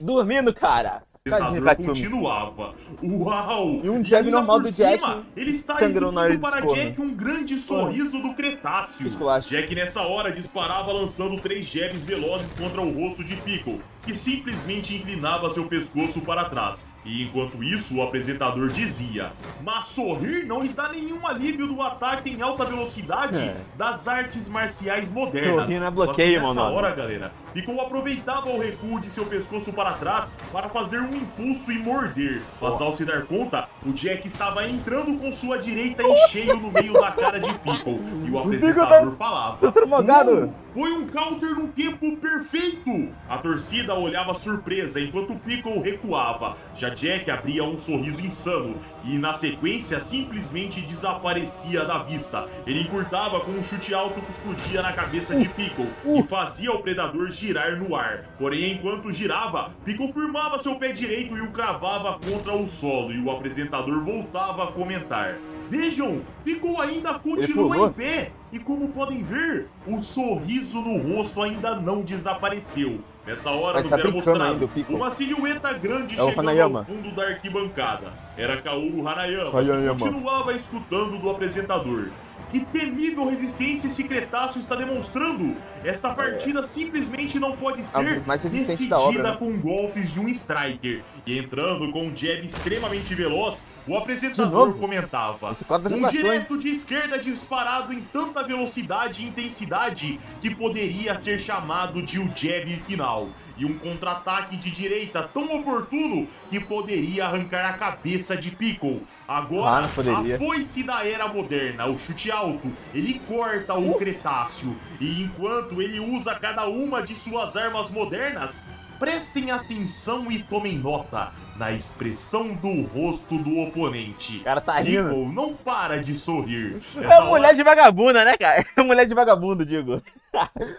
dormindo, cara. O Tadinho, apresentador Katsumi. continuava. Uau! E um jab ainda normal por do Jack cima, ele está sangrou na exibindo nariz para desse corno. Jack um grande sorriso do Cretáceo. Esculacho. Jack nessa hora disparava lançando 3 jabs velozes contra o rosto de Pickle, que simplesmente inclinava seu pescoço para trás. E enquanto isso, o apresentador dizia: mas sorrir não lhe dá nenhum alívio do ataque em alta velocidade das artes marciais modernas. Sorrir não é Só bloqueio, que nessa mano. hora, galera, Pickle aproveitava o recuo de seu pescoço para trás para fazer um impulso e morder. Mas ao se dar conta, o Jack estava entrando com sua direita em cheio no meio da cara de Pickle. E o apresentador falava: Tá sendo mogado. foi um counter num tempo perfeito! A torcida olhava surpresa enquanto Pickle recuava. Já Jack abria um sorriso insano e, na sequência, simplesmente desaparecia da vista. Ele encurtava com um chute alto que explodia na cabeça de Pickle e fazia o predador girar no ar. Porém, enquanto girava, Pickle firmava seu pé direito e o cravava contra o solo, e o apresentador voltava a comentar: vejam, Pickle ainda continua em pé. E como podem ver, o sorriso no rosto ainda não desapareceu. Nessa hora nos era mostrado uma silhueta grande chegando ao fundo da arquibancada. Era Kaoru Hanayama, que continuava escutando do apresentador. Que temível resistência esse Cretáceo está demonstrando! Essa partida simplesmente não pode ser decidida com golpes de um striker. E entrando com um jab extremamente veloz, o apresentador comentava: um direto de esquerda disparado em tanta velocidade e intensidade que poderia ser chamado de o jab final. E um contra-ataque de direita tão oportuno que poderia arrancar a cabeça de Pickle. Agora, a foice da era moderna, o chute alto, ele corta o Cretáceo. E enquanto ele usa cada uma de suas armas modernas, prestem atenção e tomem nota na expressão do rosto do oponente. O cara tá rindo. Pickle não para de sorrir. É mulher de vagabunda, né, cara? É mulher de vagabundo, digo.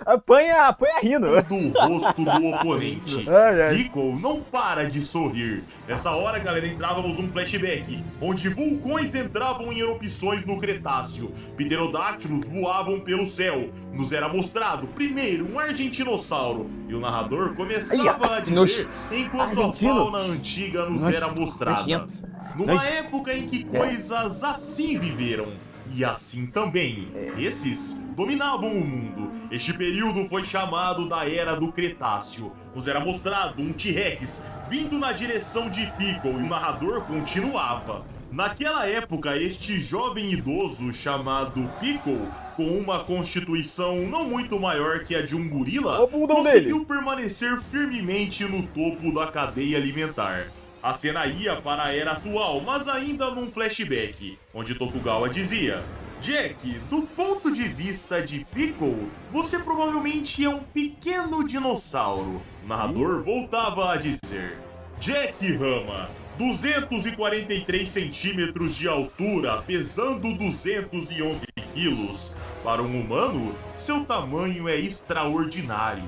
Apanha rindo. Do rosto do oponente. Ai, ai. Piccolo não para de sorrir. Nessa hora, galera, entrávamos num flashback, onde vulcões entravam em erupções no Cretáceo, pterodáctilos voavam pelo céu, nos era mostrado primeiro um argentinossauro, e o narrador começava a dizer, enquanto a fauna antiga nos era mostrada. Numa época em que coisas assim viveram. E assim também, esses dominavam o mundo. Este período foi chamado da Era do Cretáceo. Nos era mostrado um T-Rex vindo na direção de Piccolo e o narrador continuava. Naquela época, este jovem idoso chamado Piccolo, com uma constituição não muito maior que a de um gorila, conseguiu permanecer firmemente no topo da cadeia alimentar. A cena ia para a era atual, mas ainda num flashback, onde Tokugawa dizia: Jack, do ponto de vista de Piccolo, você provavelmente é um pequeno dinossauro. O narrador voltava a dizer: Jack Rama, 243 centímetros de altura, pesando 211 quilos. Para um humano, seu tamanho é extraordinário.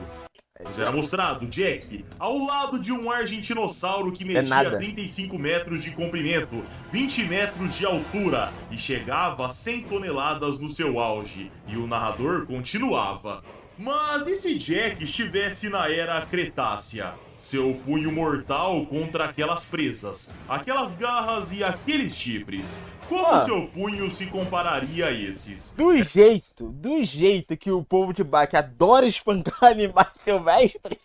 Nos era mostrado Jack ao lado de um argentinossauro que media 35 metros de comprimento, 20 metros de altura e chegava a 100 toneladas no seu auge. E o narrador continuava: mas e se Jack estivesse na Era Cretácea? Seu punho mortal contra aquelas presas, aquelas garras e aqueles chifres. Como seu punho se compararia a esses? Do jeito que o povo de Baki adora espancar animais silvestres,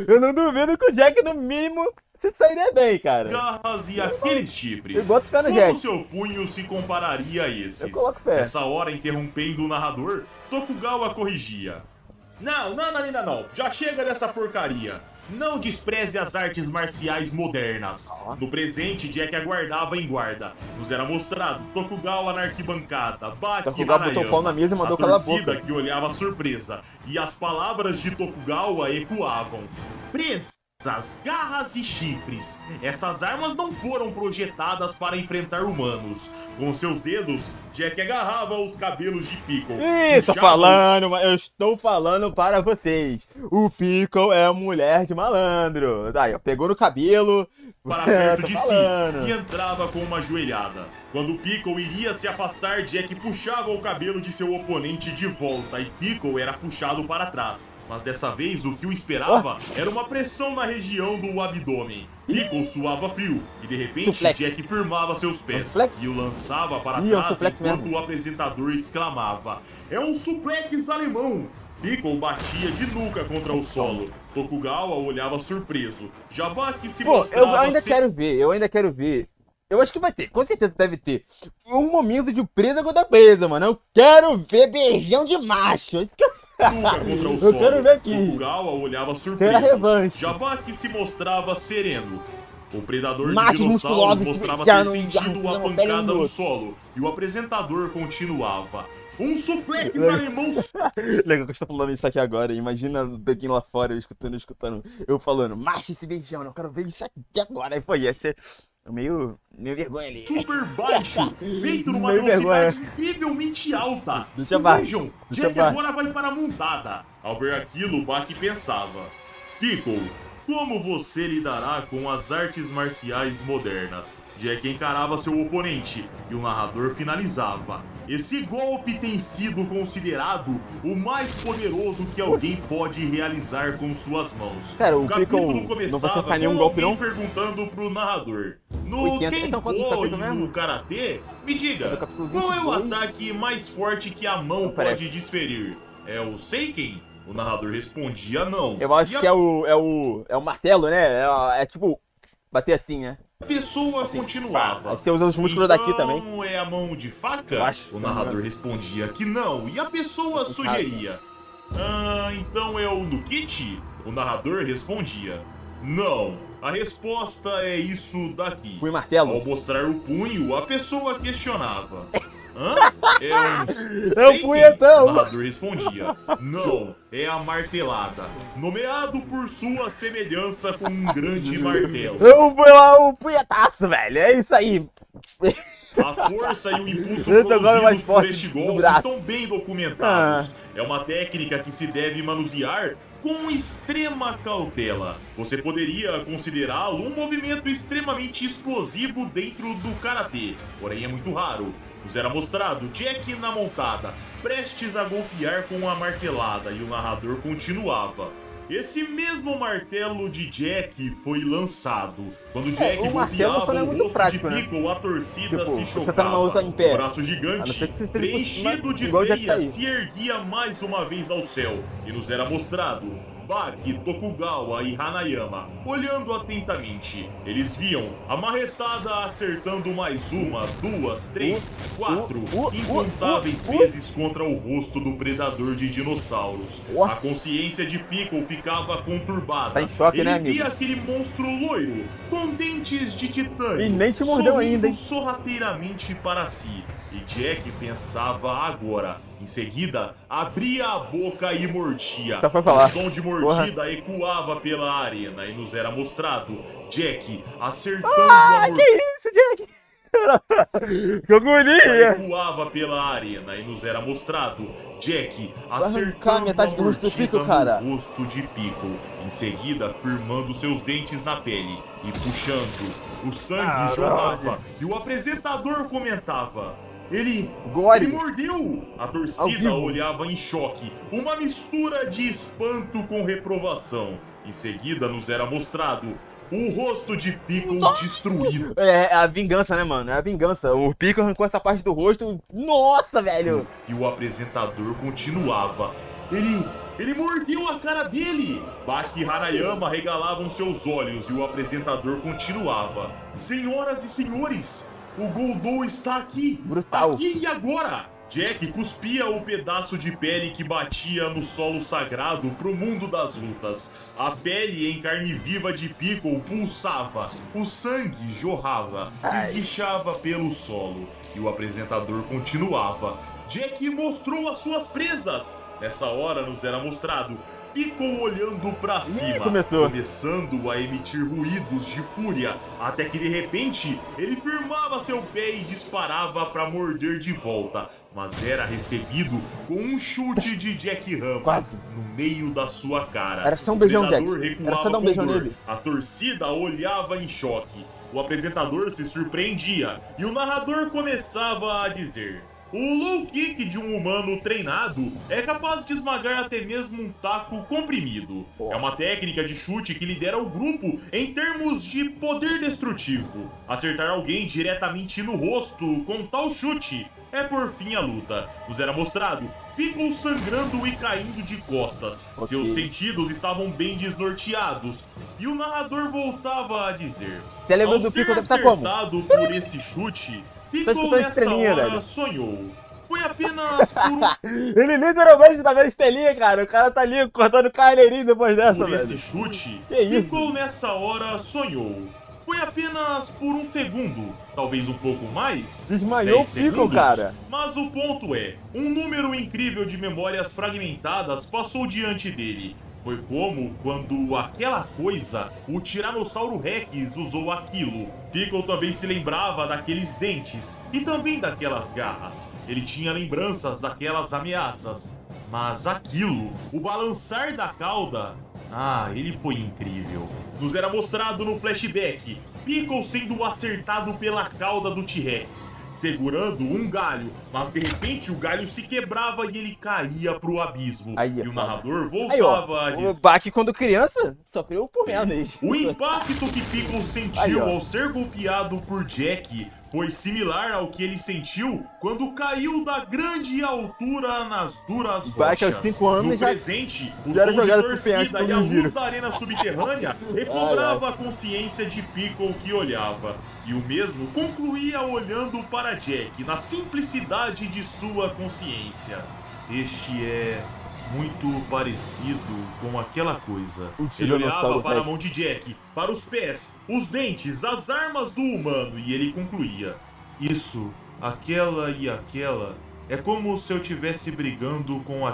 eu não duvido que o Jack, no mínimo, se sairia bem, cara. Garras e aqueles chifres. Eu boto fé no Como Jack. seu punho se compararia a esses? Eu coloco fé. Nessa hora, interrompendo o narrador, Tokugawa corrigia: Não, já chega dessa porcaria. Não despreze as artes marciais modernas. No presente, Jack aguardava em guarda. Nos era mostrado Tokugawa na arquibancada, Baki Tokugawa botou o pau na mesa e mandou calar a boca. torcida que olhava surpresa. E as palavras de Tokugawa ecoavam: Presas, garras e chifres. Essas armas não foram projetadas para enfrentar humanos. Com seus dedos, Jack agarrava os cabelos de Piccolo. Eu estou falando para vocês. O Piccolo é a mulher de malandro. Aí, pegou no cabelo. Para perto de si e entrava com uma joelhada. Quando Piccolo iria se afastar, Jack puxava o cabelo de seu oponente de volta e Piccolo era puxado para trás. Mas dessa vez o que o esperava era uma pressão na região do abdômen. Piccolo suava frio e de repente Jack firmava seus pés e o lançava para trás enquanto o apresentador exclamava: É um suplex alemão! Piccolo batia de nuca contra o solo. Tokugawa olhava surpreso. Baki se mostrava... Eu ainda quero ver. Eu acho que vai ter, com certeza deve ter. Um momento de presa contra presa, mano. Eu quero ver beijão de macho. Isso que nuca contra o solo. Eu quero ver aqui. Tokugawa olhava surpreso. Era revanche. Baki se mostrava sereno. O predador Machos de dinossauros musculosos mostrava já ter não- sentido já a não pancada pegam no no solo. E o apresentador continuava: Um suplex alemão. Legal que eu estou falando isso aqui agora. Imagina daqui lá fora, eu escutando. Eu falando, macho esse beijão, eu quero ver isso aqui agora. Aí foi, ia ser meio vergonha ali. Super baixo, feito numa Meio velocidade vergonha. incrivelmente alta. Deixa E abaixo, vejam, deixa Jack abaixo. agora vai para a montada. Ao ver aquilo, Baki pensava: Piccolo, como você lidará com as artes marciais modernas? Jack encarava seu oponente e o narrador finalizava: Esse golpe tem sido considerado o mais poderoso que alguém pode realizar com suas mãos. Cara, o capítulo Piccolo não vai começava tocar nenhum com golpe, alguém não? perguntando pro narrador: No 80, então quantos Kendo e capítulos mesmo? no Karatê, me É diga, do capítulo qual é o 22? ataque mais forte que a mão Não parece. pode desferir? É o Seiken? O narrador respondia não. Eu acho E que é o martelo, né? É tipo, bater assim, né? a pessoa continuava: Aí você usa os músculos daqui também. Então é a mão de faca? Eu acho. O narrador respondia que não. E a pessoa sugeria: então é o Nukichi? O narrador respondia: Não. A resposta é isso daqui. Punho e martelo. Ao mostrar o punho, a pessoa questionava: Hã? É um punhetão. O narrador respondia: Não, é a martelada. Nomeado por sua semelhança com um grande martelo. Eu fui lá o punhetaço, velho. É isso aí. A força e o impulso Esse agora é mais produzidos por forte este do golpe braço. estão bem documentados. É uma técnica que se deve manusear com extrema cautela. Você poderia considerá-lo um movimento extremamente explosivo dentro do karatê, porém é muito raro. Nos era mostrado Jack na montada, prestes a golpear com a martelada, e o narrador continuava. Esse mesmo martelo de Jack foi lançado. Quando Jack o martelo golpeava só não é o muito rosto prático, de né? Piccolo, a torcida Tipo, se você tá numa chocava. luta em pé. O braço A não gigante, ser que você esteja preenchido de igual o Jack tá veia, aí. se erguia mais uma vez ao céu. E nos era mostrado Baki, Tokugawa e Hanayama olhando atentamente. Eles viam a marretada acertando mais uma, duas, três, quatro, incontáveis vezes contra o rosto do predador de dinossauros. A consciência de Piccolo ficava conturbada. Tá em choque, Ele né, amigo? via aquele monstro loiro, com dentes de titânio, E nem te mordeu sorrindo ainda, hein? sorrateiramente para si. E Jack pensava agora. Em seguida, abria a boca e mordia. Só foi falar. O som de mordida ecoava pela arena e nos era mostrado Jack acertando a mordida. Que isso, Jack? Que agonia! Ecoava pela arena e nos era mostrado Jack arrancar acertando metade a do rosto do mordida Piccolo, cara. no rosto de Piccolo. Em seguida, firmando seus dentes na pele e puxando. O sangue jorrava e o apresentador comentava: Ele mordeu! A torcida olhava em choque, uma mistura de espanto com reprovação. Em seguida, nos era mostrado o rosto de Piccolo destruído. É a vingança, né, mano? É a vingança. O Piccolo arrancou essa parte do rosto. Nossa, velho! E o apresentador continuava. Ele mordeu a cara dele! Baki e Hanayama regalavam seus olhos e o apresentador continuava. Senhoras e senhores, o Goldou está aqui! Brutal. Aqui e agora! Jack cuspia o pedaço de pele que batia no solo sagrado pro mundo das lutas. A pele em carne viva de Piccolo pulsava, o sangue jorrava, esguichava pelo solo. E o apresentador continuava. Jack mostrou as suas presas! Nessa hora nos era mostrado Piccolo olhando pra cima, começando a emitir ruídos de fúria, até que de repente ele firmava seu pé e disparava pra morder de volta, mas era recebido com um chute de Jack Rama no meio da sua cara. Era só um beijão, Jack. Era só dar um beijão nele. A torcida olhava em choque. O apresentador se surpreendia e o narrador começava a dizer: o low kick de um humano treinado é capaz de esmagar até mesmo um taco comprimido. É uma técnica de chute que lidera o grupo em termos de poder destrutivo. Acertar alguém diretamente no rosto com tal chute é por fim a luta. Nos era mostrado Piccolo sangrando e caindo de costas. Seus sentidos estavam bem desnorteados. E o narrador voltava a dizer: cérebro do Piccolo deve estar como? acertado por esse chute, Piccolo nessa hora sonhou. Foi apenas por um... Ele literalmente tá vendo estrelinha, cara. O cara tá ali cortando carneirinho depois dessa, por velho. esse chute, Piccolo nessa hora sonhou. Foi apenas por um segundo, talvez um pouco mais. Desmaiou o Piccolo, cara. Mas o ponto é, um número incrível de memórias fragmentadas passou diante dele. Foi como quando aquela coisa, o Tiranossauro Rex, usou aquilo. Piccolo também se lembrava daqueles dentes e também daquelas garras. Ele tinha lembranças daquelas ameaças. Mas aquilo, o balançar da cauda, ele foi incrível. Nos era mostrado no flashback Piccolo sendo acertado pela cauda do T-Rex, segurando um galho, mas de repente o galho se quebrava e ele caía pro abismo. E o narrador voltava a dizer: o Baki, quando criança, sofreu por menos. O impacto que Piccolo sentiu ao ser golpeado por Jack foi similar ao que ele sentiu quando caiu da grande altura nas duras rochas. Baki aos 5 anos no já presente, o já som de torcida e a giro. luz da arena subterrânea recobrava a consciência de Piccolo que olhava. E o mesmo concluía olhando para Jack na simplicidade de sua consciência. Este é muito parecido com aquela coisa. Ele olhava para a mão de Jack, para os pés, os dentes, as armas do humano e ele concluía: isso, aquela e aquela, é como se eu estivesse brigando com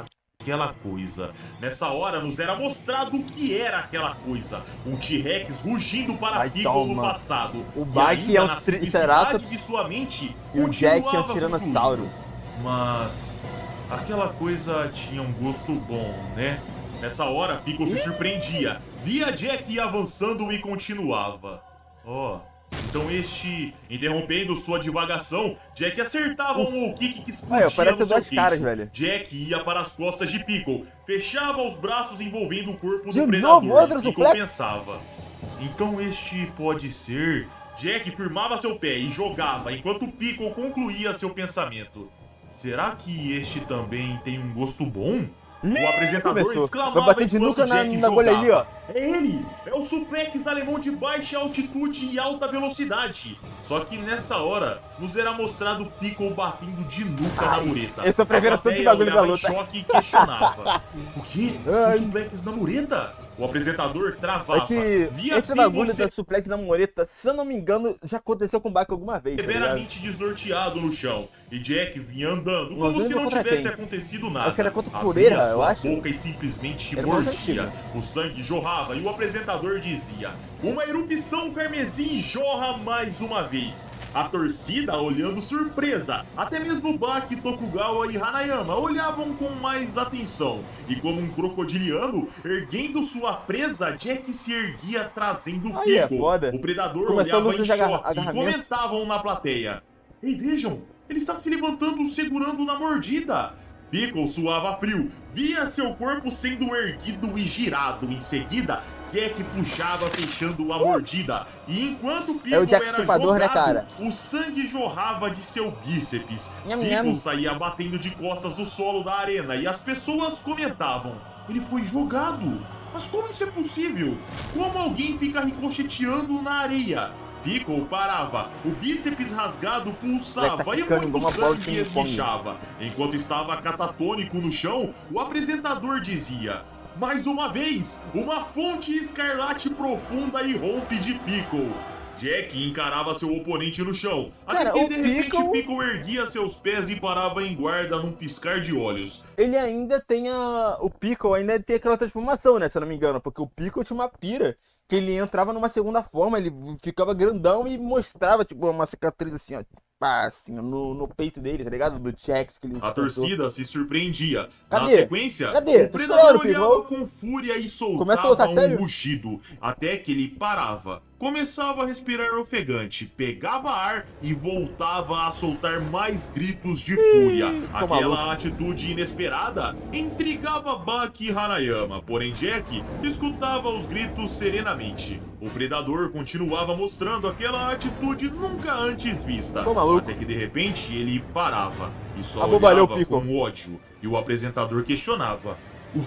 aquela coisa. Nessa hora nos era mostrado o que era aquela coisa. Um T-Rex rugindo para Vai, Piccolo no toma. passado. O E Bike ainda é um na Triceratops simplicidade de sua mente, e o Jack é um continuava Tiranossauro. concluindo. Mas aquela coisa tinha um gosto bom, né? Nessa hora, Piccolo se surpreendia. Via Jack avançando e continuava. Então interrompendo sua divagação, Jack acertava um low kick que explodia parece no seu duas caras, queixo. velho. Jack ia para as costas de Piccolo, fechava os braços envolvendo o corpo De do novo, predador. outro Piccolo suplex? pensava. Então este pode ser... Jack firmava seu pé e jogava, enquanto Piccolo concluía seu pensamento. Será que este também tem um gosto bom? O apresentador Começou. exclamava Vai bater de enquanto nuca na Jack agulha ali, ó. É ele! É o suplex alemão de baixa altitude e alta velocidade. Só que nessa hora, nos era mostrado Piccolo batendo de nuca na mureta. Eu só prefiro tanto de bagulho da luta. Em choque e questionava. O quê? Ai. O suplex na mureta? O apresentador travava. É que Via esse bagulho Piccolo da suplex na mureta, se eu não me engano, já aconteceu com o Bike alguma vez, tá ligado? severamente desnorteado no chão. E Jack vinha andando como Andando se não contra tivesse quem? acontecido nada. Acho que era contra o Abria Cureira, eu sua acho. boca e simplesmente Era contra o mordia. time. O sangue jorrava e o apresentador dizia: uma erupção carmesim jorra mais uma vez. A torcida olhando surpresa. Até mesmo Baki, Tokugawa e Hanayama olhavam com mais atenção. E como um crocodiliano, erguendo sua presa, Jack se erguia trazendo Aí é Piccolo. foda. O predador Começou a olhava luta em de choque e agarramento. comentavam na plateia. Ei, vejam, ele está se levantando segurando na mordida. Piccolo suava frio, via seu corpo sendo erguido e girado. Em seguida, Jack puxava fechando a mordida. E enquanto Piccolo Jack era Estripador, né, jogado, cara? o sangue jorrava de seu bíceps. Nham, Piccolo nham. saía batendo de costas no solo da arena e as pessoas comentavam. Ele foi jogado. Mas como isso é possível? Como alguém fica ricocheteando na areia? Piccolo parava, o bíceps rasgado pulsava Tá e ficando igual muito uma bola de sangue ping-pong. esguichava. Enquanto estava catatônico no chão, o apresentador dizia: mais uma vez, uma fonte escarlate profunda irrompe de Piccolo. Jack encarava seu oponente no chão, Cara, até que o de repente Piccolo- Piccolo erguia seus pés e parava em guarda num piscar de olhos. Ele ainda tem o Piccolo ainda tem aquela transformação, né, se eu não me engano, porque o Piccolo tinha uma pira que ele entrava numa segunda forma, ele ficava grandão e mostrava, tipo, uma cicatriz assim, ó, pá, assim, no peito dele, tá ligado? Do Jax que ele A torcida se surpreendia. Na Cadê? sequência, Cadê? o Tô predador esperando, olhava Piccolo. com fúria e Começa a lutar soltava um sério? rugido, até que ele parava. Começava a respirar ofegante, pegava ar e voltava a soltar mais gritos de fúria. tô Aquela maluco. atitude inesperada intrigava Baki e Hanayama, porém Jack escutava os gritos serenamente. O predador continuava mostrando aquela atitude nunca antes vista, Tô maluco. até que de repente ele parava e só Abobalhou o olhava Piccolo. com ódio. E o apresentador questionava: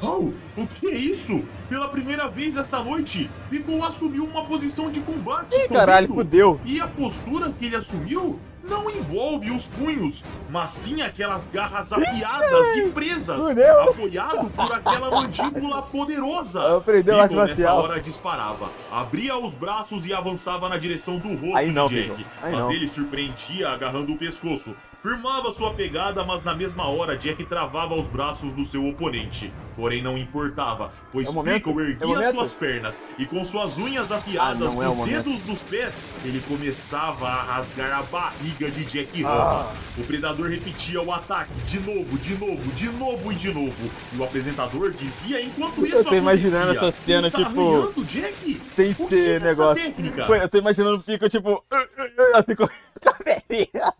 uau, o que é isso? Pela primeira vez esta noite, Piccolo assumiu uma posição de combate. Ih, estou caralho, vendo? fudeu. E a postura que ele assumiu não envolve os punhos, mas sim aquelas garras afiadas e presas, Fudeu. apoiado por aquela mandíbula poderosa. Aprendeu arte Piccolo nessa marcial. hora disparava, abria os braços e avançava na direção do rosto Aí não, de Jack. Piccolo. Aí Mas não. ele surpreendia agarrando o pescoço. Firmava sua pegada, mas na mesma hora Jack travava os braços do seu oponente. Porém não importava, pois É o momento? Piccolo É o erguia momento? suas pernas e com suas unhas afiadas não é o dos momento. dedos dos pés, ele começava a rasgar a barriga de Jack Ah. Rama. O predador repetia o ataque de novo, de novo, de novo e de novo. E o apresentador dizia enquanto isso Eu tô imaginando acontecia: essa cena, "Ele está tipo, arranhando, Jack? Sem O que é ser essa negócio. técnica?" Pô, eu tô imaginando o Piccolo, tipo, assim, com a velhinha.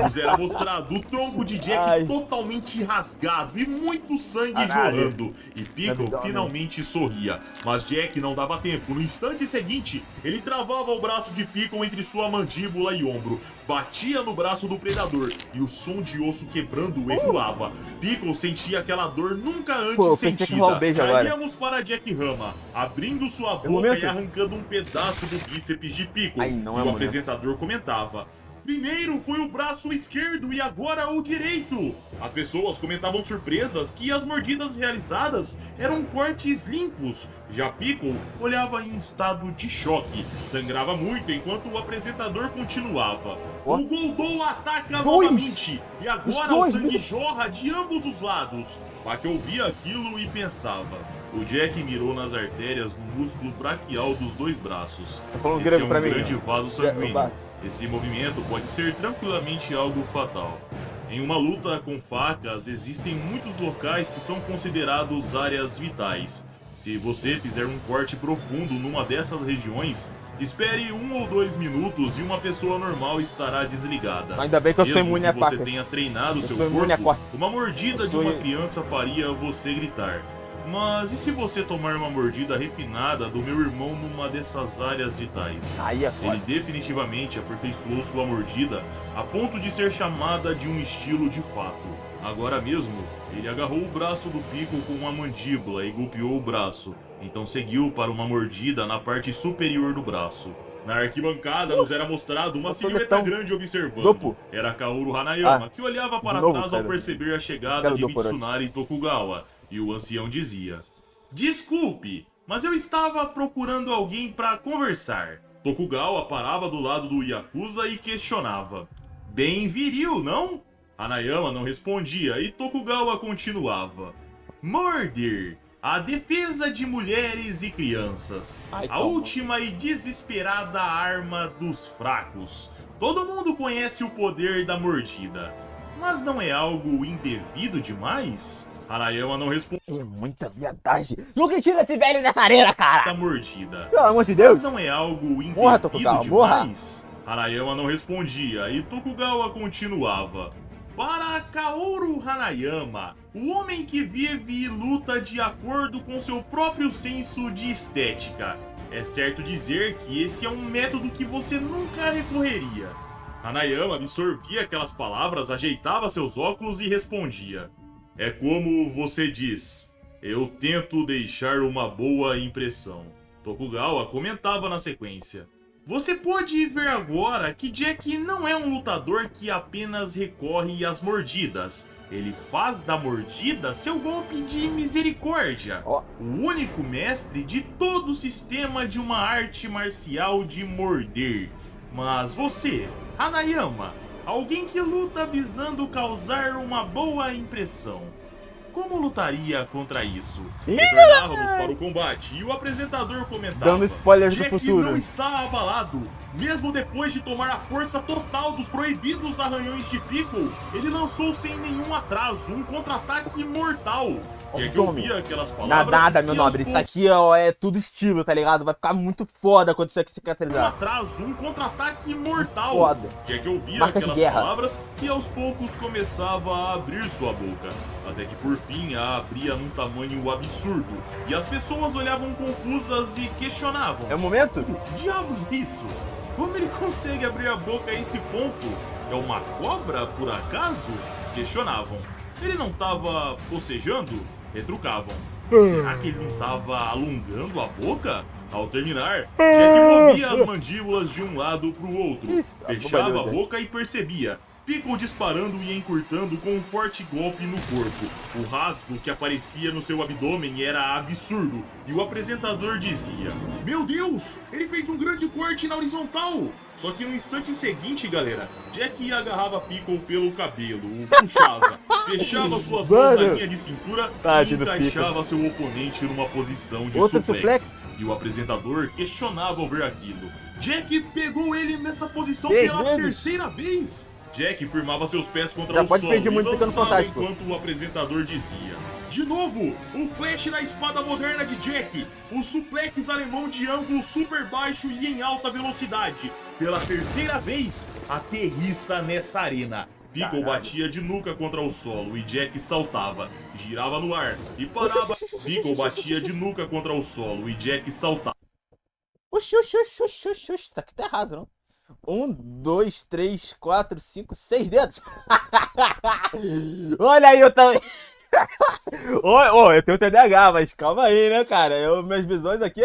Nos era mostrado o tronco de Jack Ai. totalmente rasgado e muito sangue Caralho. jorrando. E Piccolo Abdômen. finalmente sorria. Mas Jack não dava tempo. No instante seguinte, ele travava o braço de Piccolo entre sua mandíbula e ombro. Batia no braço do predador e o som de osso quebrando ecoava. Piccolo sentia aquela dor nunca antes Pô, eu pensei que ia sentida. rolar um beijo agora. Caíamos para Jack Rama, abrindo sua boca momento? e arrancando um pedaço do bíceps de Piccolo. Ai, não é e o o momento. apresentador comentava: Primeiro foi o braço esquerdo e agora o direito. As pessoas comentavam surpresas que as mordidas realizadas eram cortes limpos. Já Pickle olhava em estado de choque. Sangrava muito enquanto o apresentador continuava. O Goldou ataca novamente. E agora o sangue jorra de ambos os lados. Pac ouvia aquilo e pensava. O Jack mirou nas artérias no músculo braquial dos dois braços. Esse é um grande vaso sanguíneo. Esse movimento pode ser tranquilamente algo fatal. Em uma luta com facas, existem muitos locais que são considerados áreas vitais. Se você fizer um corte profundo numa dessas regiões, espere 1 ou 2 minutos e uma pessoa normal estará desligada. Ainda bem que eu sou imune a faca. Mesmo que você tenha treinado seu corpo, uma mordida de uma criança faria você gritar. Mas e se você tomar uma mordida refinada do meu irmão numa dessas áreas vitais? Ele definitivamente aperfeiçoou sua mordida a ponto de ser chamada de um estilo de fato. Agora mesmo, ele agarrou o braço do Pickle com uma mandíbula e golpeou o braço. Então seguiu para uma mordida na parte superior do braço. Na arquibancada nos era mostrado uma silhueta grande observando. Era Kaoru Hanayama, que olhava para trás ao perceber a chegada de Mitsunari Tokugawa. E o ancião dizia: desculpe, mas eu estava procurando alguém para conversar. Tokugawa parava do lado do Yakuza e questionava: bem viril, não? Hanayama não respondia e Tokugawa continuava: Murder, a defesa de mulheres e crianças. A última e desesperada arma dos fracos. Todo mundo conhece o poder da mordida. Mas não é algo indevido demais? Hanayama não responde. É muita viadagem. Nunca tira esse velho dessa arena, cara. Da mordida. Pelo amor de Deus. Mas não é algo indevido demais? Hanayama não respondia e Tokugawa continuava. Para Kaoru Hanayama, o homem que vive e luta de acordo com seu próprio senso de estética. É certo dizer que esse é um método que você nunca recorreria. Hanayama absorvia aquelas palavras, ajeitava seus óculos e respondia. É como você diz, eu tento deixar uma boa impressão. Tokugawa comentava na sequência. Você pode ver agora que Jack não é um lutador que apenas recorre às mordidas. Ele faz da mordida seu golpe de misericórdia. O único mestre de todo o sistema de uma arte marcial de morder. Mas você, Hanayama, alguém que luta visando causar uma boa impressão. Como lutaria contra isso? Retornávamos para o combate e o apresentador comentava. Dando spoilers do Jack futuro. não está abalado. Mesmo depois de tomar a força total dos proibidos arranhões de Pickle, ele lançou sem nenhum atraso um contra-ataque mortal. Jack ouvia aquelas palavras. Nada, meu nobre. Isso aqui é tudo estilo, tá ligado? Vai ficar muito foda quando isso aqui se caracterizar. Um contra-ataque mortal. Foda. Jack ouvia aquelas palavras e aos poucos começava a abrir sua boca. Até que por fim a abria num tamanho absurdo. E as pessoas olhavam confusas e questionavam. É o momento? Que diabos isso? Como ele consegue abrir a boca a esse ponto? É uma cobra, por acaso? Questionavam. Ele não estava bocejando? Retrucavam. Será que ele não estava alongando a boca? Ao terminar, Jack movia as mandíbulas de um lado para o outro. Fechava a boca e percebia. Pickle disparando e encurtando com um forte golpe no corpo. O rasgo que aparecia no seu abdômen era absurdo, e o apresentador dizia: meu Deus, ele fez um grande corte na horizontal! Só que no instante seguinte, galera, Jack agarrava Pickle pelo cabelo, o puxava, fechava suas mãos na linha de cintura e encaixava seu oponente numa posição de suplex. E o apresentador questionava ao ver aquilo. Jack pegou ele nessa posição pela terceira vez! Jack firmava seus pés contra o solo e dançava enquanto o apresentador dizia: de novo, o flash da espada moderna de Jack, o suplex alemão de ângulo super baixo e em alta velocidade. Pela terceira vez, aterrissa nessa arena. Pickle batia de nuca contra o solo e Jack saltava, girava no ar e parava. Pickle batia de nuca contra o solo e Jack saltava. Oxi, isso aqui tá errado, não? 1, 2, 3, 4, 5, 6 dedos. Olha aí, eu também. Eu tenho TDAH, mas calma aí, né, cara? Minhas visões aqui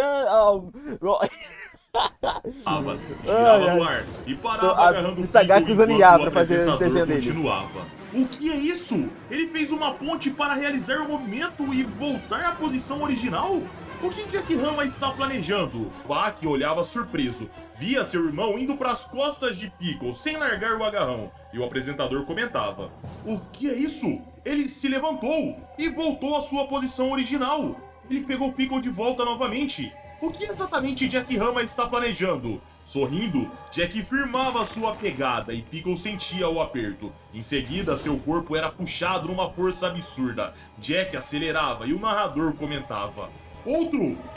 Girava no ar e parava agarrando o Itagaki usando enquanto IA o pra fazer o apresentador desenho dele. continuava. O que é isso? Ele fez uma ponte para realizar o movimento e voltar à posição original? O que Jack Rama está planejando? Baki olhava surpreso. Via seu irmão indo para as costas de Pickle sem largar o agarrão. E o apresentador comentava: o que é isso? Ele se levantou e voltou à sua posição original. Ele pegou Pickle de volta novamente. O que exatamente Jack Rama está planejando? Sorrindo, Jack firmava sua pegada e Pickle sentia o aperto. Em seguida, seu corpo era puxado numa força absurda. Jack acelerava e o narrador comentava: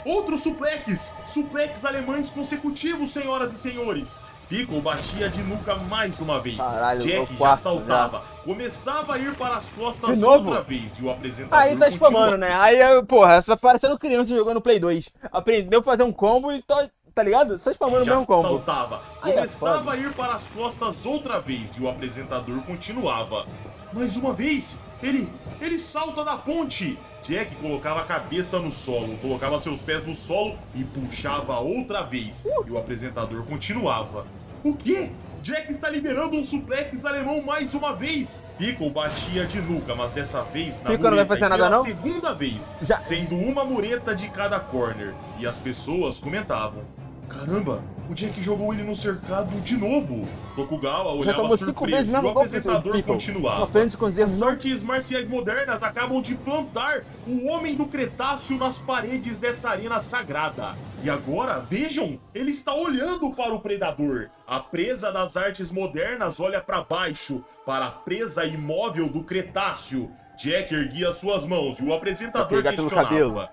Outro suplex! Suplex alemães consecutivos, senhoras e senhores! Pickle batia de nuca mais uma vez. Caralho, Jack já saltava, começava a ir para as costas de novo? outra vez e o apresentador Aí tá spamando, né? Aí, porra, só parecendo criança jogando Play 2. Aprendeu a fazer um combo e tá ligado? Só spamando o já mesmo combo. saltava, Aí é começava foda. a ir para as costas outra vez e o apresentador continuava. Mais uma vez, ele salta da ponte. Jack colocava a cabeça no solo, colocava seus pés no solo e puxava outra vez. E o apresentador continuava. O quê? Jack está liberando um suplex alemão mais uma vez. Pickle batia de nuca, mas dessa vez na Pickle não vai mureta fazer e nada, pela não? segunda vez, Já. sendo uma mureta de cada corner. E as pessoas comentavam: caramba, o Jack jogou ele no cercado de novo. Tokugawa Já olhava tomou 5 surpreso vezes e o mesmo golpe do apresentador Pickle. continuava. Uma frente com os erros As não. artes marciais modernas acabam de plantar o Homem do Cretáceo nas paredes dessa arena sagrada. E agora, vejam, ele está olhando para o predador. A presa das artes modernas olha para baixo, para a presa imóvel do Cretáceo. Jack erguia suas mãos e o apresentador pegar pelo cabelo. questionava: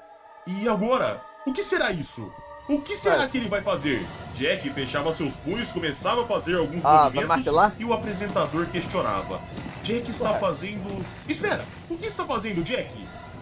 e agora? O que será isso? O que será Vai. que ele vai fazer? Jack fechava seus punhos, começava a fazer alguns Vai movimentos martelar? e o apresentador questionava: Jack está fazendo... Espera, o que está fazendo, Jack?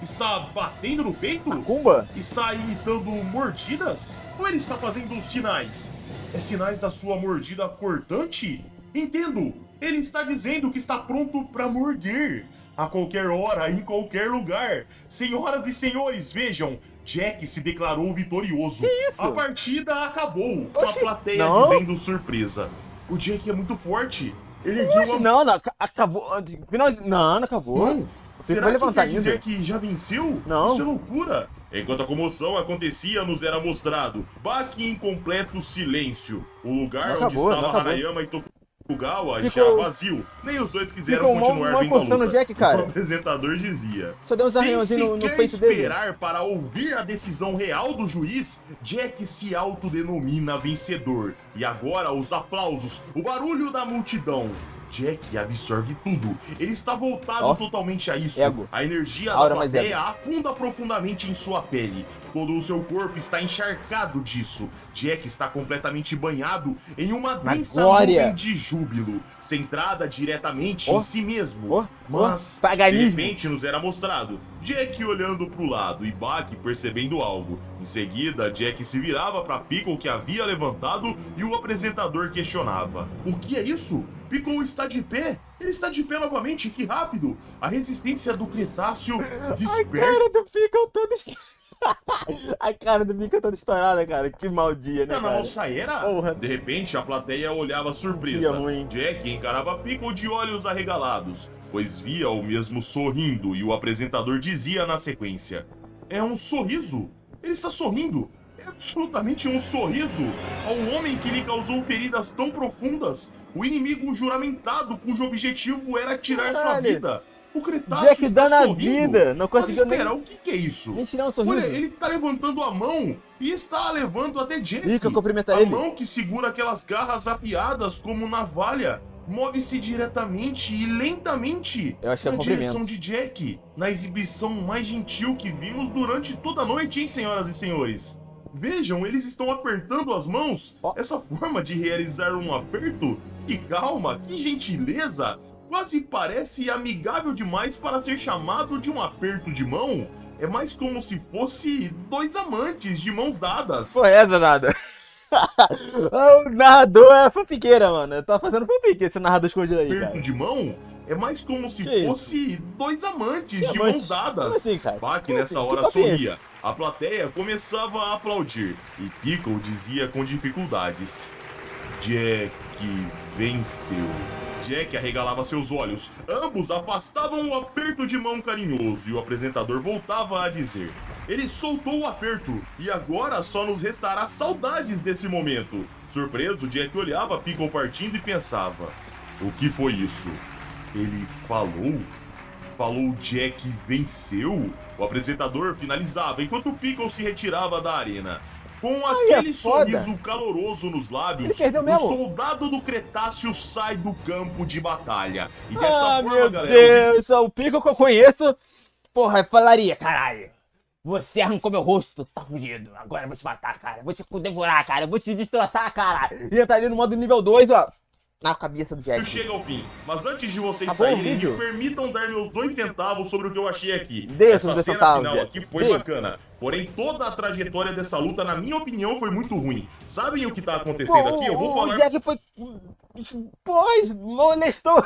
Está batendo no peito? Macumba? Está imitando mordidas? Ou ele está fazendo sinais? É sinais da sua mordida cortante? Entendo! Ele está dizendo que está pronto para morder. A qualquer hora, em qualquer lugar. Senhoras e senhores, vejam. Jack se declarou vitorioso. Que isso? A partida acabou. Com a Oxi, plateia não. dizendo surpresa. O Jack é muito forte. Ele ergueu Oxe, a... não, acabou. Não acabou. Não. O Pickle Será vai que levantar quer dizer ainda. que já venceu? Não. Isso é loucura. Enquanto a comoção acontecia, nos era mostrado Baki em completo silêncio. O lugar Não onde acabou, não estava acabou. Hanayama e Tokugawa já Ficou- vazio. Nem os dois quiseram Ficou continuar mal vendo a encostando luta. o Jack, cara. O apresentador dizia: Só deu uns sem arranhãozinhos no sequer peito dele. esperar para ouvir a decisão real do juiz, Jack se autodenomina vencedor. E agora os aplausos, o barulho da multidão. Jack absorve tudo. Ele está voltado Ó. totalmente a isso. Ego. A energia Aura da mais plateia afunda profundamente em sua pele. Todo o seu corpo está encharcado disso. Jack está completamente banhado em uma Na densa glória. nuvem de júbilo, centrada diretamente Ó. em si mesmo. Ó. Mas, Ó. Paganismo. de repente, nos era mostrado Jack olhando para o lado e Baki percebendo algo. Em seguida, Jack se virava para Pickle, que havia levantado, e o apresentador questionava: o que é isso? Pickle está de pé? Ele está de pé novamente, que rápido! A resistência do Cretáceo A desperta. cara do Pickle toda A cara do Pickle toda estourada, cara. Que mau dia, né, Tá na cara? alçaeira? Porra. De repente, a plateia olhava surpresa. Dia ruim. Jack encarava Pickle de olhos arregalados, pois via o mesmo sorrindo e o apresentador dizia na sequência: é um sorriso. Ele está sorrindo. É absolutamente um sorriso ao homem que lhe causou feridas tão profundas. O inimigo juramentado cujo objetivo era tirar sua Caralho. vida. O Cretáceo Jack está dando a sorrindo. vida, não conseguiu Mas espera, nem- o que é isso? Nem tirar um sorriso. Olha, ele tá levantando a mão e está levando até Jack. Pica, cumprimenta A ele. mão que segura aquelas garras afiadas como navalha move-se diretamente e lentamente Eu acho que é na cumprimento. direção de Jack, na exibição mais gentil que vimos durante toda a noite, hein, senhoras e senhores? Vejam, eles estão apertando as mãos. Ó. Essa forma de realizar um aperto, que calma, que gentileza, quase parece amigável demais para ser chamado de um aperto de mão. É mais como se fosse dois amantes de mãos dadas. Pô, essa nada. O narrador é fanfiqueira, mano. Tá fazendo fanfic esse narrador escondido aí, Aperto cara. de mão é mais como se Que isso? fosse dois amantes de Amante? mãos dadas. Como assim, cara? Baki Como nessa assim? hora Que papo é esse? sorria. A plateia começava a aplaudir e Pickle dizia com dificuldades: Jack venceu. Jack arregalava seus olhos. Ambos afastavam um aperto de mão carinhoso e o apresentador voltava a dizer: ele soltou o aperto e agora só nos restará saudades desse momento. Surpreso, Jack olhava Pickle partindo e pensava: o que foi isso? Ele falou? Falou Jack venceu? O apresentador finalizava enquanto Pickle se retirava da arena. Com aquele sorriso caloroso nos lábios, o soldado do Cretáceo sai do campo de batalha. E dessa forma, meu galera... Deus, o Pickle que eu conheço, porra, falaria, caralho. Você arrancou meu rosto, tá fudido. Agora eu vou te matar, cara. Vou te devorar, cara. Vou te destroçar, cara. E entrar ali no modo nível 2, ó. Na cabeça do Jack. Chega ao fim. Mas antes de vocês saírem, me permitam dar meus 2 centavos sobre o que eu achei aqui. Essa cena final aqui foi bacana. Porém, toda a trajetória dessa luta, na minha opinião, foi muito ruim. Sabem o que tá acontecendo aqui? Eu vou falar... O Jack foi... Pois, molestou.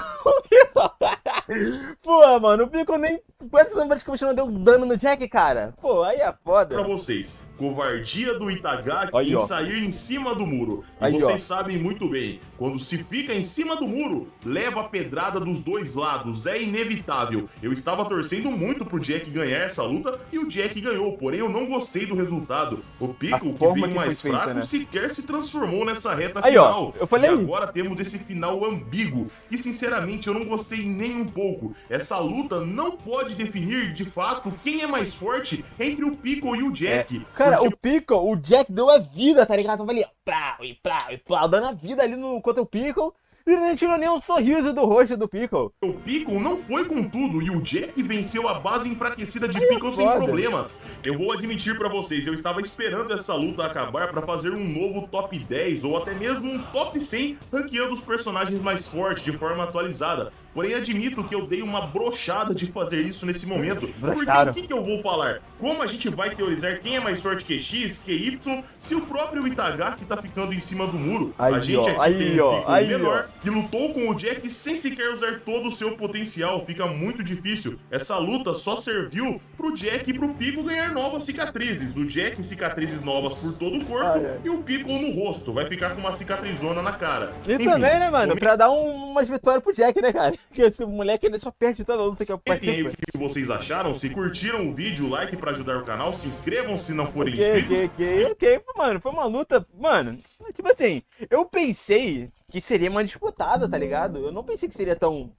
Pô, mano, o Pickle nem... Quantas vezes que você não deu dano no Jack, cara? Pô, aí é foda. Pra vocês, covardia do Itagaki em sair em cima do muro. E vocês sabem muito bem, quando se fica em cima do muro, leva a pedrada dos dois lados, é inevitável. Eu estava torcendo muito pro Jack ganhar essa luta e o Jack ganhou, porém eu não gostei do resultado. O Pickle, que veio mais fraco, sequer se transformou nessa reta final. Eu falei... E agora temos esse final ambíguo, que sinceramente eu não gostei nem um pouco. Essa luta não pode definir de fato quem é mais forte entre o Pickle e o Jack. Cara, o Pickle, o Jack deu a vida, tá ligado? Tava ali, plau, dando a vida ali contra o Pickle. E não tirou nem um sorriso do rosto do Pickle. O Pickle não foi com tudo e o Jack venceu a base enfraquecida de Pickle sem problemas. Eu vou admitir pra vocês, eu estava esperando essa luta acabar pra fazer um novo top 10 ou até mesmo um top 100 ranqueando os personagens mais fortes de forma atualizada. Porém, admito que eu dei uma brochada de fazer isso nesse momento. Porque o que eu vou falar? Como a gente vai teorizar quem é mais forte que X, que Y, se o próprio Itagaki tá ficando em cima do muro? A gente aqui tem um Pickle menor, que lutou com o Jack sem sequer usar todo o seu potencial. Fica muito difícil. Essa luta só serviu pro Jack e pro Pickle ganhar novas cicatrizes. O Jack cicatrizes novas por todo o corpo e o Pickle no rosto. Vai ficar com uma cicatrizona na cara. E enfim, também, né, mano? Pra dar umas vitórias pro Jack, né, cara? Porque esse moleque ele só perde toda a luta que eu participo. E aí, o que vocês acharam? Se curtiram o vídeo, like pra ajudar o canal. Se inscrevam se não forem inscritos. Ok, mano. Foi uma luta, mano. Tipo assim, eu pensei que seria mais disputada, tá ligado? Eu não pensei que seria tão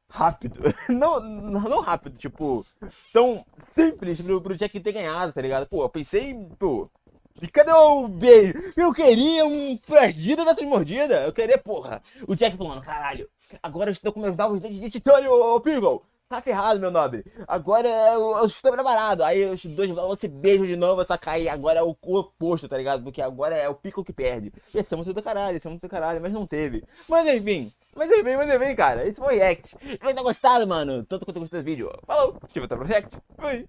rápido. Não rápido, tipo, tão simples pro Jack ter ganhado, tá ligado? Pô, eu pensei, pô, e cadê o beijo? Eu queria um mordida versus mordida. Eu queria, porra, o Jack falando, caralho, agora eu estou com meus novos dentes de titânio, ô Pickle. Tá ferrado, meu nobre. Agora eu estou preparado. Aí os dois vão se beijam de novo, só que aí agora é o oposto, tá ligado? Porque agora é o Pickle que perde. Ia ser muito do caralho, mas não teve. Mas enfim, cara. Esse foi o react. Espero que tenha gostado, mano. Tanto quanto eu gostei do vídeo. Falou, até o próximo react. Fui.